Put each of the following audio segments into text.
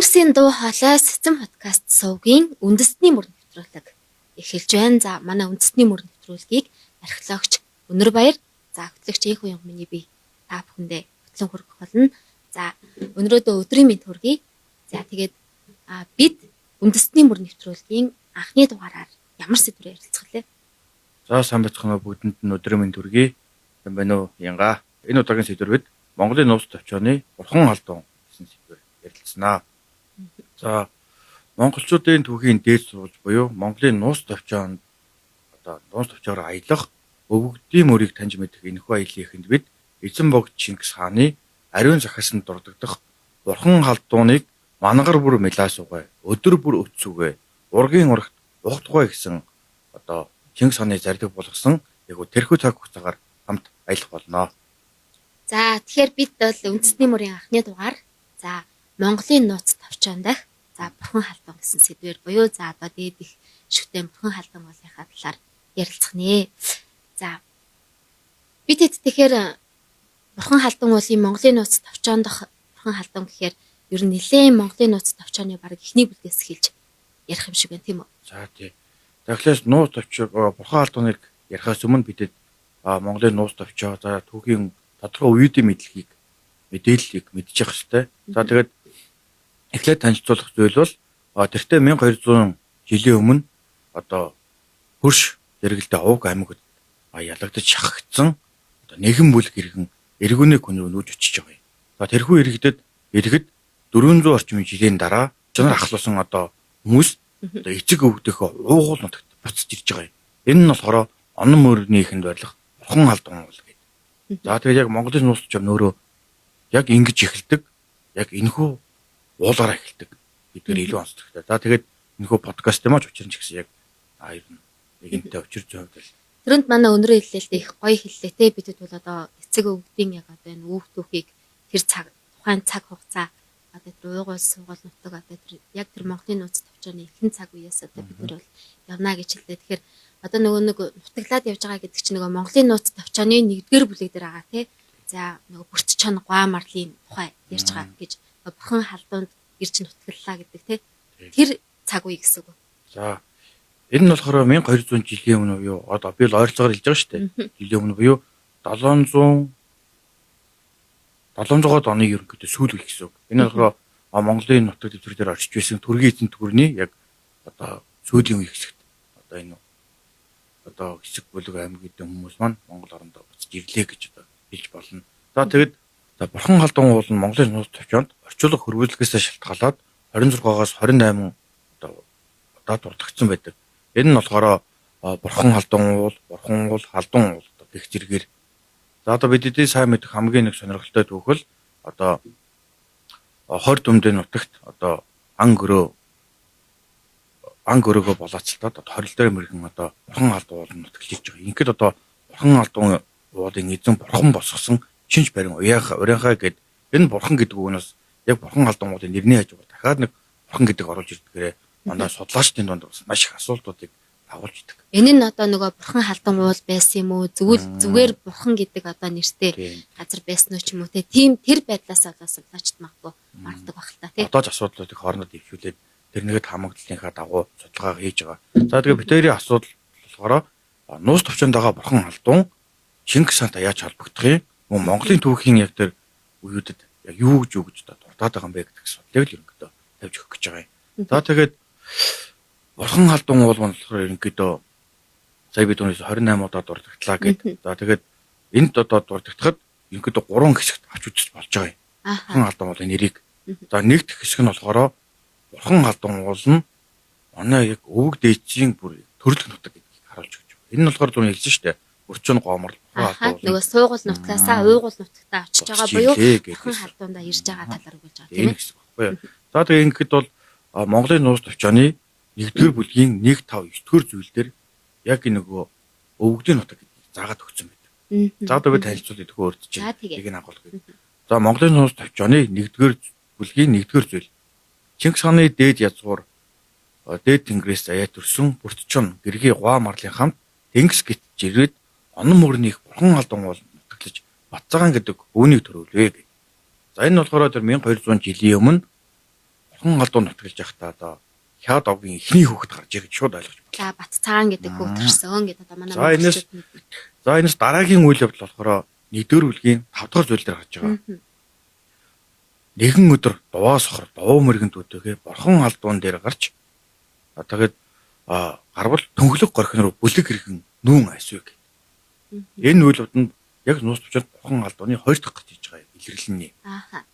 Альберсийн дуу хоолой Сэцэм подкаст сувгийн үндэсний мөр нэвтрүүлэг эхэлж байна. За манай үндэсний мөр нэвтрүүлгийг археологч Өнөр Баяр, за хөтлөгч Энх уян миний би та бүхэндээ хөтлөн хүргэх болно. За өнөөдрөө өдрийн мэнд хүргэе. За тэгээд бид үндэсний мөр нэвтрүүлгийн анхны дугаараар ямар сэдвээр ярилцах вэ? За сайн бацхан бүгдэнд нь өдрийн мэнд хүргэе. Хэн байна уу? Янга. Энэ удаагийн сэдвэр бид Монголын нууц төвчөөний бурхан халдун гэсэн сэдвээр ярилцсанаа. За монголчуудын түүхийн дээд сурвалж буюу Монголын нууц төвчөөнд нууц төвчөөр аялах өвгдийн мөрийг таньж мэдэх энэхүү аяллаа ихэнд бид эзэн богд Чингис хааны ариун захисанд дурддах бурхан халдууныг мангар бүр мэлаасуугай, өдөр бүр өцсүгэй, ургийн урагт ухтугай гэсэн Чингис хааны зардаг болгосон яг тэрхүү цаг хугацаагаар хамт аялах болно. За тэгэхээр бид бол үндэсний мөрийн анхны дугаар за Монголын нууц төвчөөнд дах за бурхан халдун гэсэн сэдвээр буюу за одоо дээд их шүтэн бурхан халдун болынхаа талаар ярилцах нэ. За бид тэгэхээр бурхан халдун уулын Монголын нууц төвчөөнд дах бурхан халдун гэхээр ер нь нэлээд Монголын нууц төвчөөний баг эхний бүлгээс эхэлж ярих юм шиг байна тийм үү? За тий. Тэгэхээр нууц төвчөө бурхан халдуныг ярихаас өмнө бидэд Монголын нууц төвчөө за түүхийн тодорхой үеийн мэдээллийг мэдчих хэрэгтэй. За тэгээд эхлээд танилцуулах зүйл бол тэртээ 1200 жилийн өмнө хөрш зэрэгэлдээ Овг аймагт ялагдаж шахагдсан нэгэн бүлэг иргэн эргүүний хүн рүү нүүж очиж байгаа юм. За тэрхүү иргэд 400 орчим жилийн дараа чанар ахлуулсан хүмүүс эцэг өвгдөхөө уугуул нутагт буцаж ирж байгаа юм. Энэ нь болохоор онон мөрний ихэнд барилах бурхан халдун уул гэдэг. За тэгээд яг Монголын нууц төвчөө өөрөө яг ингэж эхэлдэг. Яг энэхүү уулаараа эхэлдэг. Бидгээр илүү онцлогтой. За тэгээд энэхүү подкаст юм аач учирч гэсэн яг ер нь нэгэнтээ учирч байгаа юм. Тэрүнд манай өнөрөө хэллээ их гоё хэллээ те бидэд бол эцэг өвгдийн яг энэ үүх түүхийг тэр тухайн цаг хугацаа тэр уугуул суугуул нутаг тэр Монголын нууц төвчөөний ихэнх цаг үеэс бид нар бол явна гэж хэллээ. Тэгэхээр нөгөө нэг нутаглаад явж байгаа гэдэг чинь нөгөө Монголын нууц төвчөөний нэгдүгээр бүлэг дээр байгаа те. За нөгөө бүрт чон гуа марлын тухай ярьж байгаа гэж бурхан халдуунд ирж нутаглалаа гэдэг те. Тэр цаг үе гэсэн үг. За энэ нь болохоор 1200 жилийн өмнө буюу би л ойролцоогоор хэлж байгаа шүү дээ. Жилийн өмнө буюу 700-аад оны ерөнхийдөө сүүл үе гэсэн үг. Энэ болохоор Монголын нутаг дэвтэр дээр орчиж байсан төргийн эзэн төрний яг сүүлийн үе хэсэгт энэ хэсэг бүлэг аймаг гэдэг хүмүүс маань Монгол оронд буцаж ирлээ гэж хэлж болно. За тэгээд бурхан халдун уул нь Монголын нууц төвчөөнд орчуулга хөрвүүлгээс шалтгаалаад 26-аас 28 дурдгдсан байдаг. Энэ нь болохоор бурхан халдун уул, халдун уул гэх зэрэгээр за бидний сайн мэдэх хамгийн нэг сонирхолтой түүхэл хорь дүмдийн нутагт ан гөрөөгөө болооцолтоод хорил дээр мэрхэн бурхан халдун уулын нутагт хийж байгаа. Ингээд бурхан халдун уулын эзэн бурхан босгосон шинж барин урийнхаа гэд энэ бурхан гэдэг үгнээс яг бурхан халдун уулын нэрний хажуугаар дахиад нэг бурхан гэдэг оруулж ирдгээрээ манай судлаачдын дунд бас маш их асуултуудыг агуулж идэг. Энэ нь нөгөө бурхан халдун уул байсан юм уу? Зүгээр бурхан гэдэг нэртэй газар байсан уу ч юм уу те. Тийм тэр байдлаас судлаачд магадгүй маргадаг баг л та тий. Одоо ч асуудлуудыг хоорондоо дэвшүүлээд тэрнийгэд хамагдлынхаа дагуу судалгаа хийж байгаа. За тэгээ битэрийн асуудал болохоор нууц төвчөнд байгаа бурхан халдун Чингис хаантай яаж холбогдох юм? Монголын түүхийн яг тэр үеүүдэд яг юу гэж дуртаад байгаа юм бэ гэдэг асуудлыг л ерөнхийдөө тавьж өгөх гэж байгаа юм. За тэгээд бурхан халдун уул болохоор ерөнхийдөө сая бид өнөөс 28 удаа дурдагдлаа гэдэг. За тэгээд энд дурдагдахад ерөнхийдөө 3 хэсэгт авч үзэж болж байгаа юм. Бурхан халдун уулын нэрийг. За нэгд хэсэг нь болохоор бурхан халдун уул нь манай яг өвөг дээдсийн бүр төрөлх нутаг гэдгийг харуулж өгч байгаа. Энэ нь болохоор зөв хэлсэн шүү дээ. Өрчөн гомор нөгөө суугуул нутгаасаа уугуул нутагтаа очиж байгаа буюу бурхан халдуундаа ирж байгаа талаар өгүүлж байгаа тийм ээ. За тэгээ ингээд бол Монголын нууц төвчөөний 1-р бүлгийн 1, 5, 9-р зүйл дээр яг нөгөө өвгдийн нутаг гэдгийг заагаад өгсөн байдаг. За одоо би танилцуулъя төгөө өрдөж чинь нэг нь агуулга. За Монголын нууц төвчөөний 1-р бүлгийн 1-р зүйл Чингис хааны дээд язгуур дээд тэнгэрээс заяа төрсөн бүрт чон гэргийн гуа марлын хамт тэнгис гит жирээд онон мөрнийх бурхан халдун уул нутаглаж Батцагаан гэдэг үүнийг төрүүлвэ. За энэ нь болохоор 1200 жилийн өмнө бурхан алдуу нутгалж явахдаа одоо хяад овгийн эхний хүүхэд гарч ирэх шууд ойлгож байна. За Бат цагаан гэдэг хүүхд төрсөн гэдэг одоо манай За энэс дараагийн үйл явдал болохоор 1-р бүлгийн 5-р зүйл дээр гарч байгаа. Нэгэн өдөр дуваа сохор дуу мөргөнд үтэгээ бурхан алдуун дээр гарч тэгээд гарвал төнхлөг горхин руу бүлэг хэрхэн нүүн асуй гэх. Энэ үйл явданд яг нууц төвчөнд бурхан алдууны 2 дахь гэж байгаа илэрлэнэ.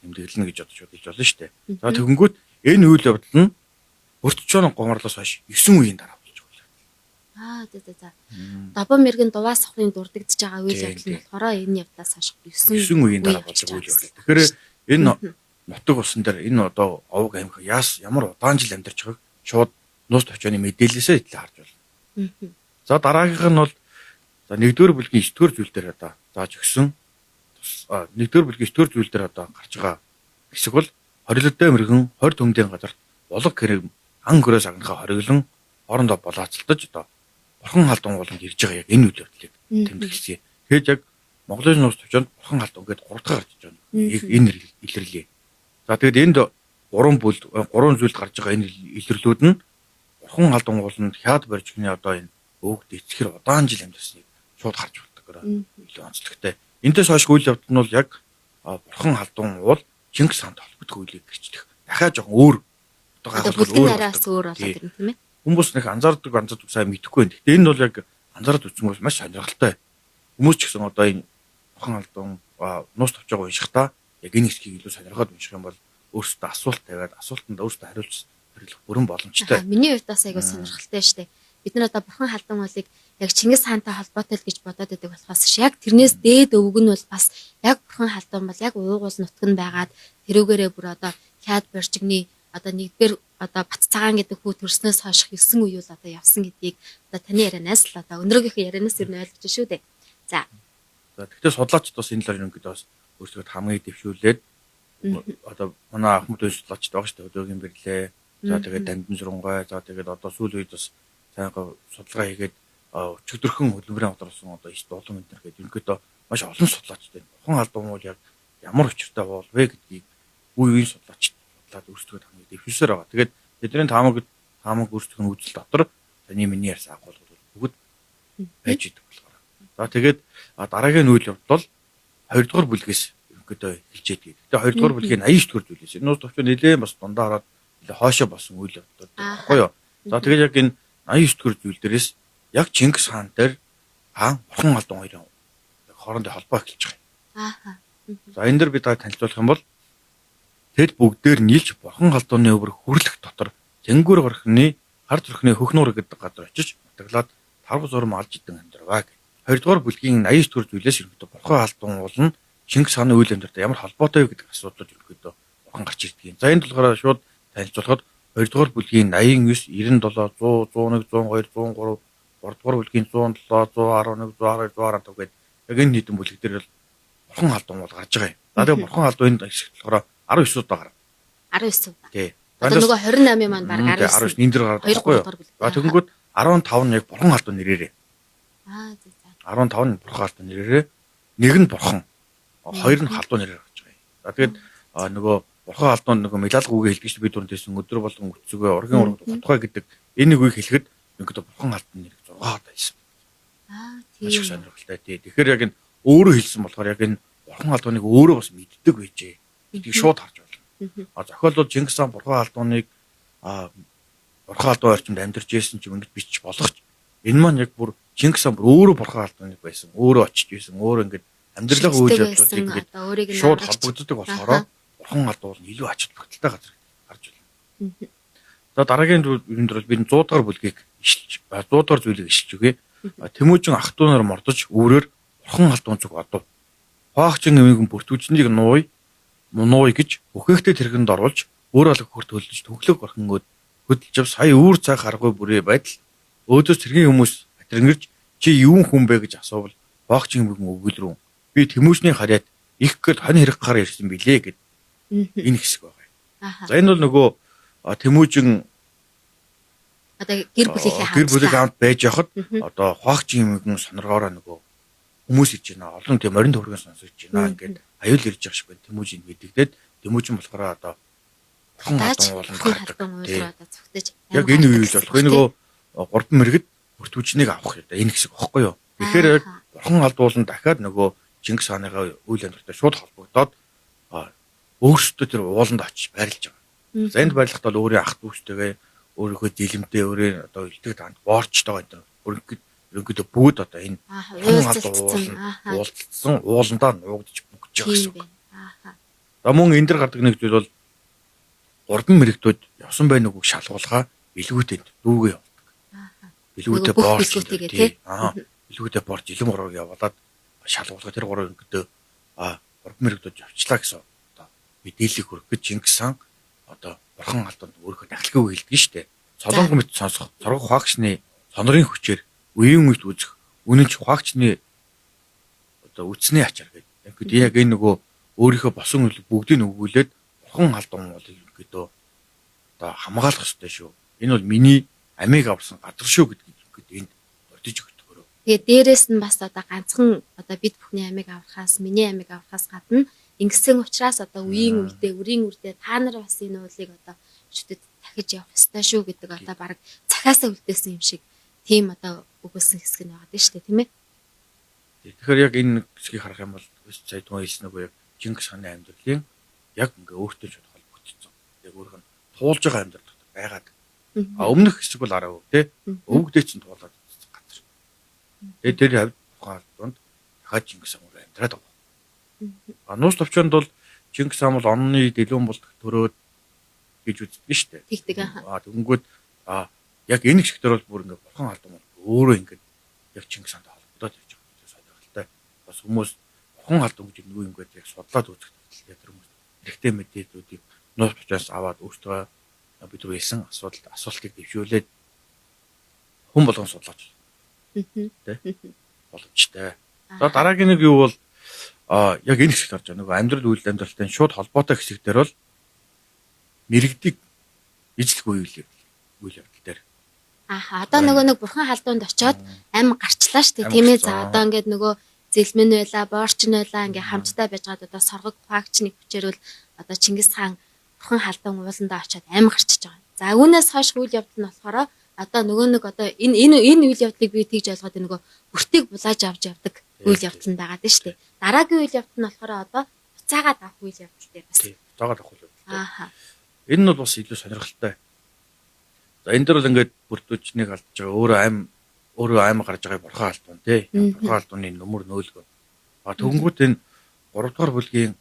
Тэмдэглэнэ гэж бодож болно шүү дээ. За тэгэнгүүт энэ үйл явдал нь өртчөөн гомрлоос хойш 9 үеийн дараа болж байгаа. За. Добон мэрэгэн дуваа сохрын дурддаж байгаа үйл явдал нь болохоор энэ явдлаас хойш 9 үеийн дараа болж байгаа үйл явдал. Тэгэхээр энэ нутаг усан дээр энэ одоо овг амх ямар удаан жил амьдарч байгааг шууд нууц төвчөөний мэдээлэлээсээ итлээ харж байна. За дараагийнх нь бол за 1-р бүлгийн 9-р зүйл дээр одоо зааж өгсөн 1-р бүлгийн 9-р зүйл дээр одоо гарч байгаа хэсэг бол хорилдтой мэрэгэн 20 төмдийн газар болог хэрэг ан хөрөөс агнахаа хориглон хоорондоо болооцолдож одоо бурхан халдун болонд ирж байгаа яг энэ үйл явдлыг тэмдэглэсэн. Тэгэхээр яг Монголын нууц төвчөнд бурхан халдун гэдэг 3 дахь гарч иж байна. Энэ илэрлээ. За тэгэд энд 3 зүйлд гарч байгаа энэ илэрлүүд нь бурхан халдун болонд хяад барьжгны одоо энэ өвгд эцгэр удаан жил амьдсныг шууд харж болдог. Илүү онцлогтой. Энэс хойш үйл явдал нь бол яг бурхан халдун уул Чингис хаант холбогдох үйлийг гэрчлэх. Дахиад жоохон өөр бүтэн араас өөр болоод ирнэ тийм ээ. Хүмүүс нэг анзаардаг сайн мэдэхгүй байна. Гэхдээ энэ бол яг анзаараад үзсэн бол маш сонирхолтой. Хүмүүс ч гэсэн одоо энэ бурхан халдун нууц товч байгаа уншихтаа яг энэ хэсгийг илүү сонирхоод унших юм бол өөрсдөө асуулт тавиад асуултанд өөрсдөө хариулах бүрэн боломжтой. Миний хувьд бас айгүй сонирхолтой шүү дээ. Бид нар одоо бурхан халдун уулыг яг Чингис хаантай холбоотой л гэж бодоод байдаг болохоос яг тэрнээс дээд өвөг нь бол бас яг бурхан халдун бол яг уугуул нутг нь байгаад тэрүүгээрээ бүр одоо хяад барьжигны одоо 1-р одоо Бат цагаан гэдэг хүү төрснөөс хойш 9 үе бол одоо явсан гэдгийг одоо таны ярианаас л одоо өнөөгийнхөө ярианаас юу ойлгож шүү дээ. За тэгэхээр судлаачд бас энэ л ерөнхийдөө бас өөрсдөө хамгийн дэвшүүлээд одоо манай Ахмад үе судлаачд байгаа шүү дээ. Өдөөгийн Бэрлээ. За тэгээд Дандан Зурангой. За тэгээд одоо сүүл үед бас сайнгаа судалгаа хийгээд өчигдөрхөн хөдөлмөрийн бодлосон одоо иш дуулан энэ гэдэг ерөнхийдөө маш олон судлаачд байна. Бурхан халдун бол яг ямар учиртай болов вэ гэдгийг үеийн судлаачд судлаад өөрсдөө хамгийн дэвшүүлсээр байгаа. Тэгээд бидний таамаг өөрсдөө нь үзэл дотор таны миний ярьсан агуулгууд бүгд байж идэг болохоор. За тэгээд дараагийн үйл явдал 2-р бүлгээс ерөнхийдөө эхэлж идэг. Тэгээд 2-р бүлгийн 89-р зүйлээс энэ нууц төвчөө нэлээд бас дундаа хараад хоошоо болсон үйл явдал баггүй юу. За тэгээд яг энэ 89-р зүйл дээрээс яг Чингис хаан дээр бурхан халдун хоёрын хоорондын холбоо эхэлж байгаа юм. За энэ дэр би та танилцуулах юм бол тэд бүгдээр нийлж бурхан халдууны өвөр хүрлэх дотор Зэнгүүр горхны хар зүрхний хөхнүүр гэдэг газар очиж нутаглаад 5 зурм алж исэн амьдраа гэх. 2-р бүлгийн 89-р зүйлээс ерөнхийдөө бурхан халдун уулна Чингис хааны үйл амьдралтай ямар холбоотой вэ гэдэг асуудлууд ерөнхийдөө бурхан гарч ирдэг юм. За энэ болохоор шууд танилцуулахад 2-р бүлгийн 89, 97, 100, 101, 102, 103, 3-р бүлгийн 107, 111, 112, 115 гэдэг яг энэ нийтэн бүлэг дээр бол бурхан халдун бол гарч байгаа юм. За тэгээ бурхан халдун энэ хэсэгт болохоор 19 удаа гарна. 19 удаа. Тий. Одоо нөгөө 28 маань баг 19 энэ дэр гардаг байхгүй юу? За тэгэнгүүт 15 нь яг бурхан халдун нэрээрээ. За. 15 нь бурхан халдун нэрээрээ, нэг нь бурхан, хоёр нь халдун нэрээр гарч байгаа юм. За тэгээд нөгөө бурхан халдун нөгөө мэлалгүйгээ хэлдэг чинь би түрүүнтэйсэн өдөр болгон үтцөгөө ургийн ургад утгай гэдэг энэ нэг үгийг хэлэхэд ингээд бурхан халдун нэрийг 6 удаа хэлсэн. Тийм. Маш сонирхолтой тий. Тэгэхээр яг энэ өөрөө хэлсэн болохоор яг энэ бурхан халдуныг өөрөө бас мэддэг байжээ. Гэдгийг шууд харж байна. Зохиолдол Чингис хаан бурхан халдуныг бурхан халдун орчинд амьдарч ирсэн ч ингэж бичиж болгоч. Энэ маань яг бүр Чингис хаан бүр өөрөө бурхан халдуныг байсан. Өөрөө очиж байсан. Өөрөө ингэж амьдралаа үйл явдлуудыг ингэж шууд холбогддог болохоор бурхан халдун нь илүү ач холбогдолтой газар гарч байна. За дараагийн юм дээр би 100 дахь бүлгийг ишилж 100 дахь зүйлийг ишилж үгээ. Тэмүүжин ах トゥ нар мордож өөрөөр бурхан халдун зүг одов. Хаагчин эмээгэн бүртгүүлжнийг нууй гэж өөхөөхтэй тэрхэнд оруулж өөр алга хөрт хөлдөж төгөлөг горхингод хөдөлж сая үүр цаг харгүй бүрээ байдал өөдөөс тэргийн хүмүүс атрингэрж чи юун хүн бэ гэж асуувал хаагчин эмээгэн өгүүлрүүн би тэмүүжний хараад их гээд хонь хэрэг гар ирсэн билээ гэд энэ хэсэг байгаа. За энэ бол нөгөө тэмүүжин одоо гэр бүлийнхээ хамт байж яхад одоо хаагчин эмээгэн соноргоороо нөгөө хүмүүс иж байна. Олон тийм морин төвөргөн сонсож байна. Ингээд аюул ирж байгаа шиг байна. Тэмүүжин мэдэгдээд тэмүүжин болохоор одоо бурхан Дааж алдан ууланд бурхан гардаг. халдан уул руу одоо цогтөж. Яг энэ үе үйл болох. Энэ нөгөө гурван мэрэгд бүртгүүчнийг авах юм да. Энэ хэсэг багхгүй юу? Тэгэхээр яг бурхан алдан ууланд дахиад нөгөө Чингис хааныгаа үйл амьдралтай шууд холбогдоод өөрсдөө тэр ууланд очиж байрлаж байгаа. За энд байрлахдаа бол өөрийн ах дүүстэйгээ өөрийнхөө жилэмдээ өөрийн одоо илдэг данд боорчтойгоо энэ ерөнхийдөө бүгд одоо энэ уулзсан ууландаа нуугдж бүгж байгаа гэсэн. За мөн энэ дэр гардаг нэг зүйл бол гурван мэрэгдүүд явсан байх нүгийг шалгуулгаа билгүүтэд дүүгээ явуулдаг. Билгүүтээ боорч билгүүтээ боорч илэн гурвыг явуулаад шалгуулгаа тэр гурав ерөнхийдөө гурван мэрэгдүүд явчлаа гэсэн одоо мэдээллийг хүргэх гэж Чингис хаан одоо бурхан алданд өөрийнхөө дахилгыг хэлдэг шүү дээ. Солонгон мэт сонсох, зураг ухаагчны сонорын хүчээр үеийн үед үзэх, үнэнч ухаагчны одоо үтсний ачаар гэдэг. Яг энэ нөгөө өөрийнхөө босон үйл бүгдийг өгүүлээд бурхан алдан бол ерөнхийдөө одоо хамгаалах ёстой шүү. Энэ бол миний амийг авсан газар шүү гэдгийг энд дурдж өгдөг. Тэгээ дээрэс нь бас одоо ганцхан одоо бид бүхний амийг аврахаас, миний амийг аврахаас гадна ингэсэн учраас одоо үеийн үедээ та нар бас энэ уулыг одоо шүтэд дахиж явах ёстой шүү гэдэг одоо баг цахаасаа үлдээсэн юм шиг тийм одоо өгүүлсэн хэсэг нь байгаа дээ шүү дээ, тийм ээ. Тэгэхээр яг энэ хэсгийг харах юм бол сая түн хэлсэн нөгөө яг Чингис хааны амьдралын яг ингээ өөртөө ч холбогдсон. Яг өөрийнх нь туулж байгаа амьдрал байгаад. Өмнөх хэсэг бол араа тий. Өвгдөө чинь туулаад үзсэн газар. Тэгээд тэр хавьд тухайд дахиад Чингис хаан амьдраад байгаа. Нууц төвчөнд бол Чингис хаан бол онны дэлгүүн болдог төрөөд гэж үздэг шүү дээ. Тэгдэг тэгэнгүүт яг энэ хэсэгтэр бол бүр ингээ бурхан алдан бол өөрөө ингээ яг Чингис хаантай холбогдоод явж байгаа гэж сонирхолтой. Бас хүмүүс бурхан алдан гэж юу юм гээд яг судлаад үзэх хэрэгтэй тэр хүмүүс. Хэрэгтэй мэдээллүүдийг нууц төвчөөс аваад өөртөө бид рүү хэлсэн асуултыг дэвшүүлээд хүн болгон судлаач. Тэ? Боломжтой. За дараагийн нэг юу бол яг энэ хэсэгт орж байгаа. Нөгөө амьдрал үйл амьдралтай шууд холбоотой хэсэг дээр бол мэрэгдэг ижлэх үйл явдал дээр. Одоо нөгөө нэг бурхан халдуунд очиод ам гарчлаа шүү дээ. Тийм ээ. За одоо ингээд нөгөө зэлмэн байла, боорч нь байла ингээд хамтдаа байж гад одоо соргог ухаагчны хүчээр бол одоо Чингис хаан бурхан халдуун ууландаа очиод ам гарчиж байгаа. За үүнээс хойш үйл явдал нь болохоор одоо нөгөө нэг одоо энэ үйл явдлыг би тэгж ойлгоод нөгөө бүртийг булааж авч явдаг үйл явдал нь байгаа шүү дээ. Дараагийн үйл явдал нь болохоор одоо буцаагаад авах үйл явдал дээр бас. Буцаагаад авах үйл явдал. Энэ нь бол бас илүү сонирхолтой. За энэ дөр бол ингээд бүрдүүчнийг алдж байгаа өөрөө аим гарч байгааг бурхан алдуун тий. Бурхан алдууны нөмөр нөөлгөө. Төгөнгүүт энэ 3 дугаар бүлгийн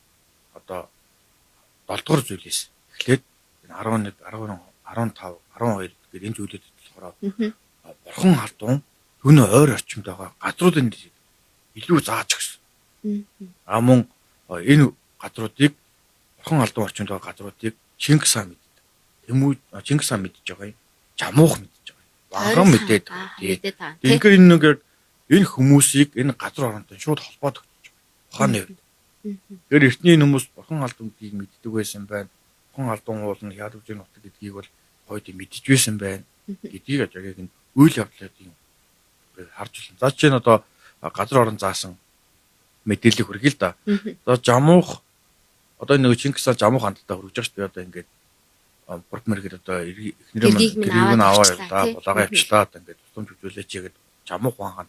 одоо 7 дугаар зүйлээс эхлээд 11, 15, 12 гэдэг энэ зүйлүүд болохоор бурхан алдуун түүний ойр орчимд байгаа газруудын илүү зааж өгсөн. Мөн энэ газруудыг бурхан алдуун орчимд байгаа газруудыг Чингис хаан мэддэг. Чингис хаан мэдж байгаа юм. Жамуух мэдж байгаа. Баган мэдээд байгаа. Тэгэхээр энэ нэг энэ хүмүүсийг энэ газар оронтой шууд холбоод өгч байгаа. Ухааны үед. Тэгэхээр эртний хүмүүс бурхан алдууныг мэддэг байсан байна. Бурхан алдуун уулын яалвжийн нутаг гэдгийг бол хойд мэдж байсан байна. Гэдгийг яг энэ үйл явдлуудын харж байна. За чинь одоо газар орон заасан мэдээлэл хүргэл да. За жамуух одоо нэг Чингис хаан жамуух хандлтаа хүргэж байгаа шүү дээ. Одоо ингээд бурд мэргэд одоо эхнэрээ аваад булаагаа явчлаа одоо ингээд тусламж үзүүлээч гэдэг жамуух хаан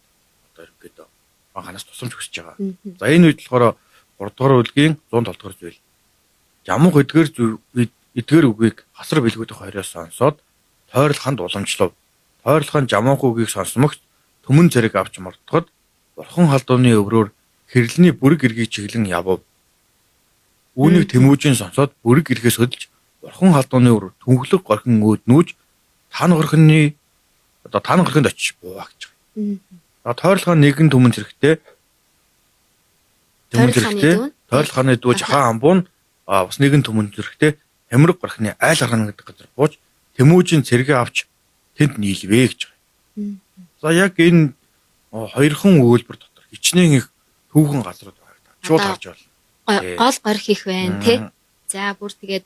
одоо ингээд ханаас тусламж хүсэж байгаа. За энэ үед болохоор 3 дугаар бүлгийн 107 дугаар зүйл. Жамуух эдгээр үгийг хасар бэлгүүдийн хоёроос сонсоод тойрол ханд уламжлав. Тойрол хан жамуух үгийг сонсмогт төмөн зэрэг авч мордоход бурхан халдууны өврөөр хэрлэний бүрэг эргийг чиглэн явв. Үүнийг Тэмүүжин сонсоод бүрэг эргээс хөдөлж бурхан халдууны өврөөр түнхлэг горхин өөд нүүж тан горхинд очиж буугаа гэж байгаа. Тойрол хаан нэгэн төмөн зэрэгтэй тойрол хааны дүүж хаан амбуун бас нэгэн төмөн зэрэгтэй Хямраг горхины айл гаргана гэдэг газар бууж Тэмүүжин цэргээ авч тэнд нийлвэ гэж байгаа. За яг энэ хоёрхан өгүүлбэр дотор хичнээн их түүхэн газрууд байгаа. Шууд харж байна. Гол горх их байна тий. За бүр тэгээд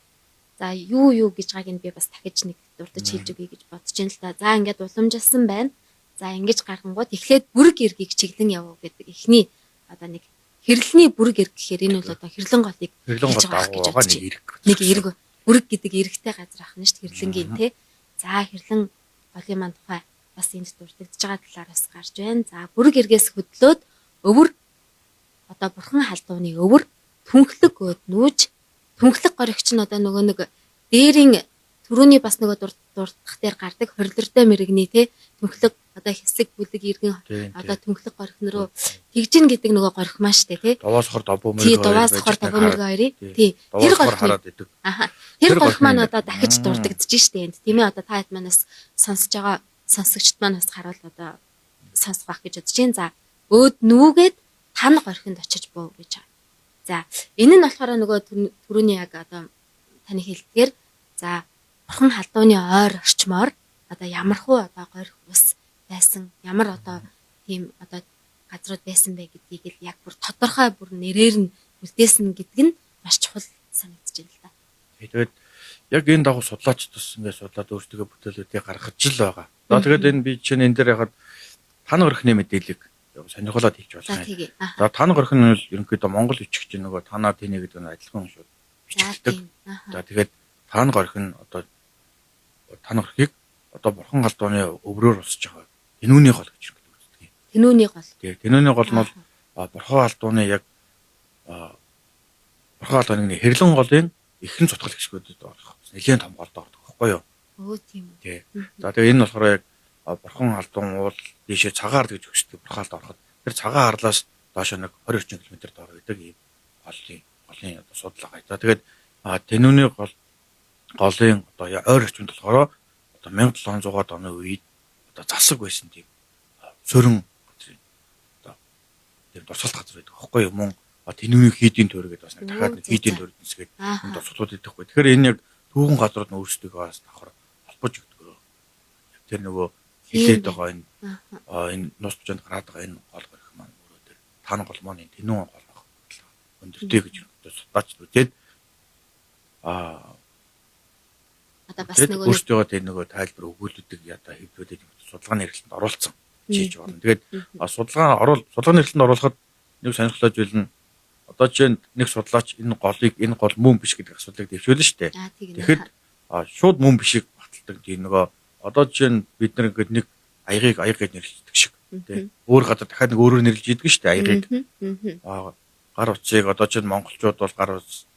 за юу гэж байгааг нь би бас дахиж нэг дурдж хэлж өгье гэж бодож байна л да. За ингээд уламжилсан байна. За ингэж гаргангууд эхлээд бүрэг эргийг чиглэн явуу гэдэг эхний одоо нэг хэрлэний бүрэг эрг гэхээр энэ бол одоо хэрлэн голыг дагуу байгаа нэг эрг. Нэг эрг. бүрэг гэдэг эрэгтэй газар ахна шүү дээ хэрлэнгийн тий. За хэрлэн голын маань тухай бас энд дурддагдж байгаа талаараас гарч байна. За бүрэг эргээс хөдлөөд өвөр одоо бурхан халдууны өвөр түнхлэг өөд нүүж түнхлэг горигч нь одоо нөгөө нэг дээрийн түрүүний бас нөгөө дурдах дээр гардаг хорилортой мэрэгний тий түнхлэг одоо хэсэг бүлэг иргэн одоо түнхлэг горихнороо тэгжин гэдэг нөгөө горих маань штэ тий Довоос хор добоо мэрэг тий довоос хор добоо мэрэг хоёрыг тий тэр горих хараад идэг. аха тэр горих маань одоо дахиж дурддагдж штэ энд тийм ээ одоо та хэд манаас сонсож байгаа сонсогчд маань бас харуул одоо сонсох байх гэж бодож байна. За өөд нүүгээд тань горихынд очиж буу гэж байгаа. За энэ нь болохоор нөгөө түрүүний яг одоо таны хэлдгээр за бурхан халдууны ойр орчмоор одоо ямархуу одоо горих ус байсан ямар одоо тийм одоо газрууд байсан бэ гэдгийг л яг бүр тодорхой бүр нэрээр нь үлдээсэн гэдэг нь маш чухал санагдаж байна л да. Тэгээд яг энэ дагуу судлаач тус ингээд судлаад өөрсдөө бүтээлүүдийг гаргаж л байгаа. За тэгээд энэ би чинь энэ дээр ягаад тань горихны мэдээллийг сонирхолоод хэлж За байна. тэгээ. За тань горих нь бол ерөнхийдөө Монгол бичигч нөгөө танаа тэний гэдэг нь адилхан шууд бичигддэг. За тэгээд тань горих нь одоо тань горихыг одоо бурхан галдууны өврөөр усж байгаа. Тэнүүний гол гэж үздэг. Тэнүүний гол. Тэгээ тэнүүний гол нь бол бурхан галдууны яг бурхан галдууны хэрлэн голын ихэнх цутгал гişгүүдэд орох. Нэлээд том голд ордог байхгүй юу? Өө тийм үү. Тий. За тэгээ энэ болохоор яг бурхан халдуун уул дээшээ цагаар гэж өгчдөг бурхаалд ороход тэр цагаан арлаас доош нэг 20 орчим км доор байдаг ийм голын одоо судлаа гай. За тэгээд тэнүүний голын одоо ойр орчимд болохоор одоо 1700-аад оны үед одоо засаг байсан тийм сөрөн одоо тэр дурсгалт газар байдаг байхгүй юу? Мөн тэнүүний хийдийн төр гэдэг бас нэг дахиад нэг хийдийн төр дэсгээд энэ дурсгалууд идэхгүй. Тэгэхээр энэ яг түүхэн газрууд нь өөрсдөө бас давхар холбож өгдөг. Тэр нөгөө хилээд байгаа энэ нус чанд гараад байгаа энэ гол горих маань өөрөө тэр тань гол маань тэнүүн гол баг. Өндөртэй гэж судлаач үзээд Одоо бас нөгөө өөрсдөө тэр нөгөө тайлбар өгүүлдэг ята хэвлүүлээд судалгааны хэрэглэнд оруулсан чийж байна. Тэгээд судалгааны хэрэглэнд оруулахад нэг сонирхолтой зүйл нь одоо жишээ нь нэг судлаач энэ гол мөн биш гэдэг асуудлыг дэвшүүлнэ шүү дээ. Тэгэхэд шууд мөн бишийг баталдаг тийм нөгөө одоо жишээ нь бид нэг аяг гэж нэрлэдэг шиг тийм өөр гадар дахиад нэг өөрөөр нэрлэж идэг шүү дээ аягыг. Гар утсыг одоо чинь монголчууд бол гар утас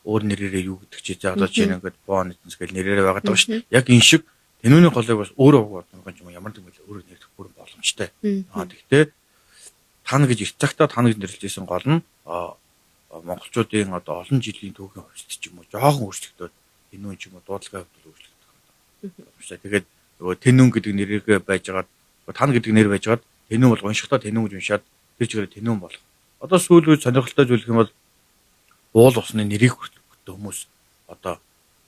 өөр нэрээрээ юу гэдэг чи за одоо чинь ингээд боон эдэнс гэл нэрээрээ байгаад байгаа шүү дээ. Яг энэ шиг тэнүүний голыг бас өөрөө угаадсан юм ямар нэг өөр нэрдэх бүр боломжтой. Тэгтээ тань гэж их цагтаа тань гэж нэрлэжсэн гол нь монголчуудын одоо олон жилийн түүхийн хувьд ч юм уу жоохон өөрчлөгдөд тэнүүн ч юм уу дуудлагын хувьд өөрчлөгдөх. Тэгээд нөгөө тэнүүн гэдэг нэрийг байж байгаад тань гэдэг нэр байж байгаад тэнүүн бол уншихтаа тэнүүн гэж уншаад тэр чигээр тэнүүн болох. Одоо сүүл үед сонирхолтой зүйл юм бол уул усны нэрийг хүртдэг хүмүүс одоо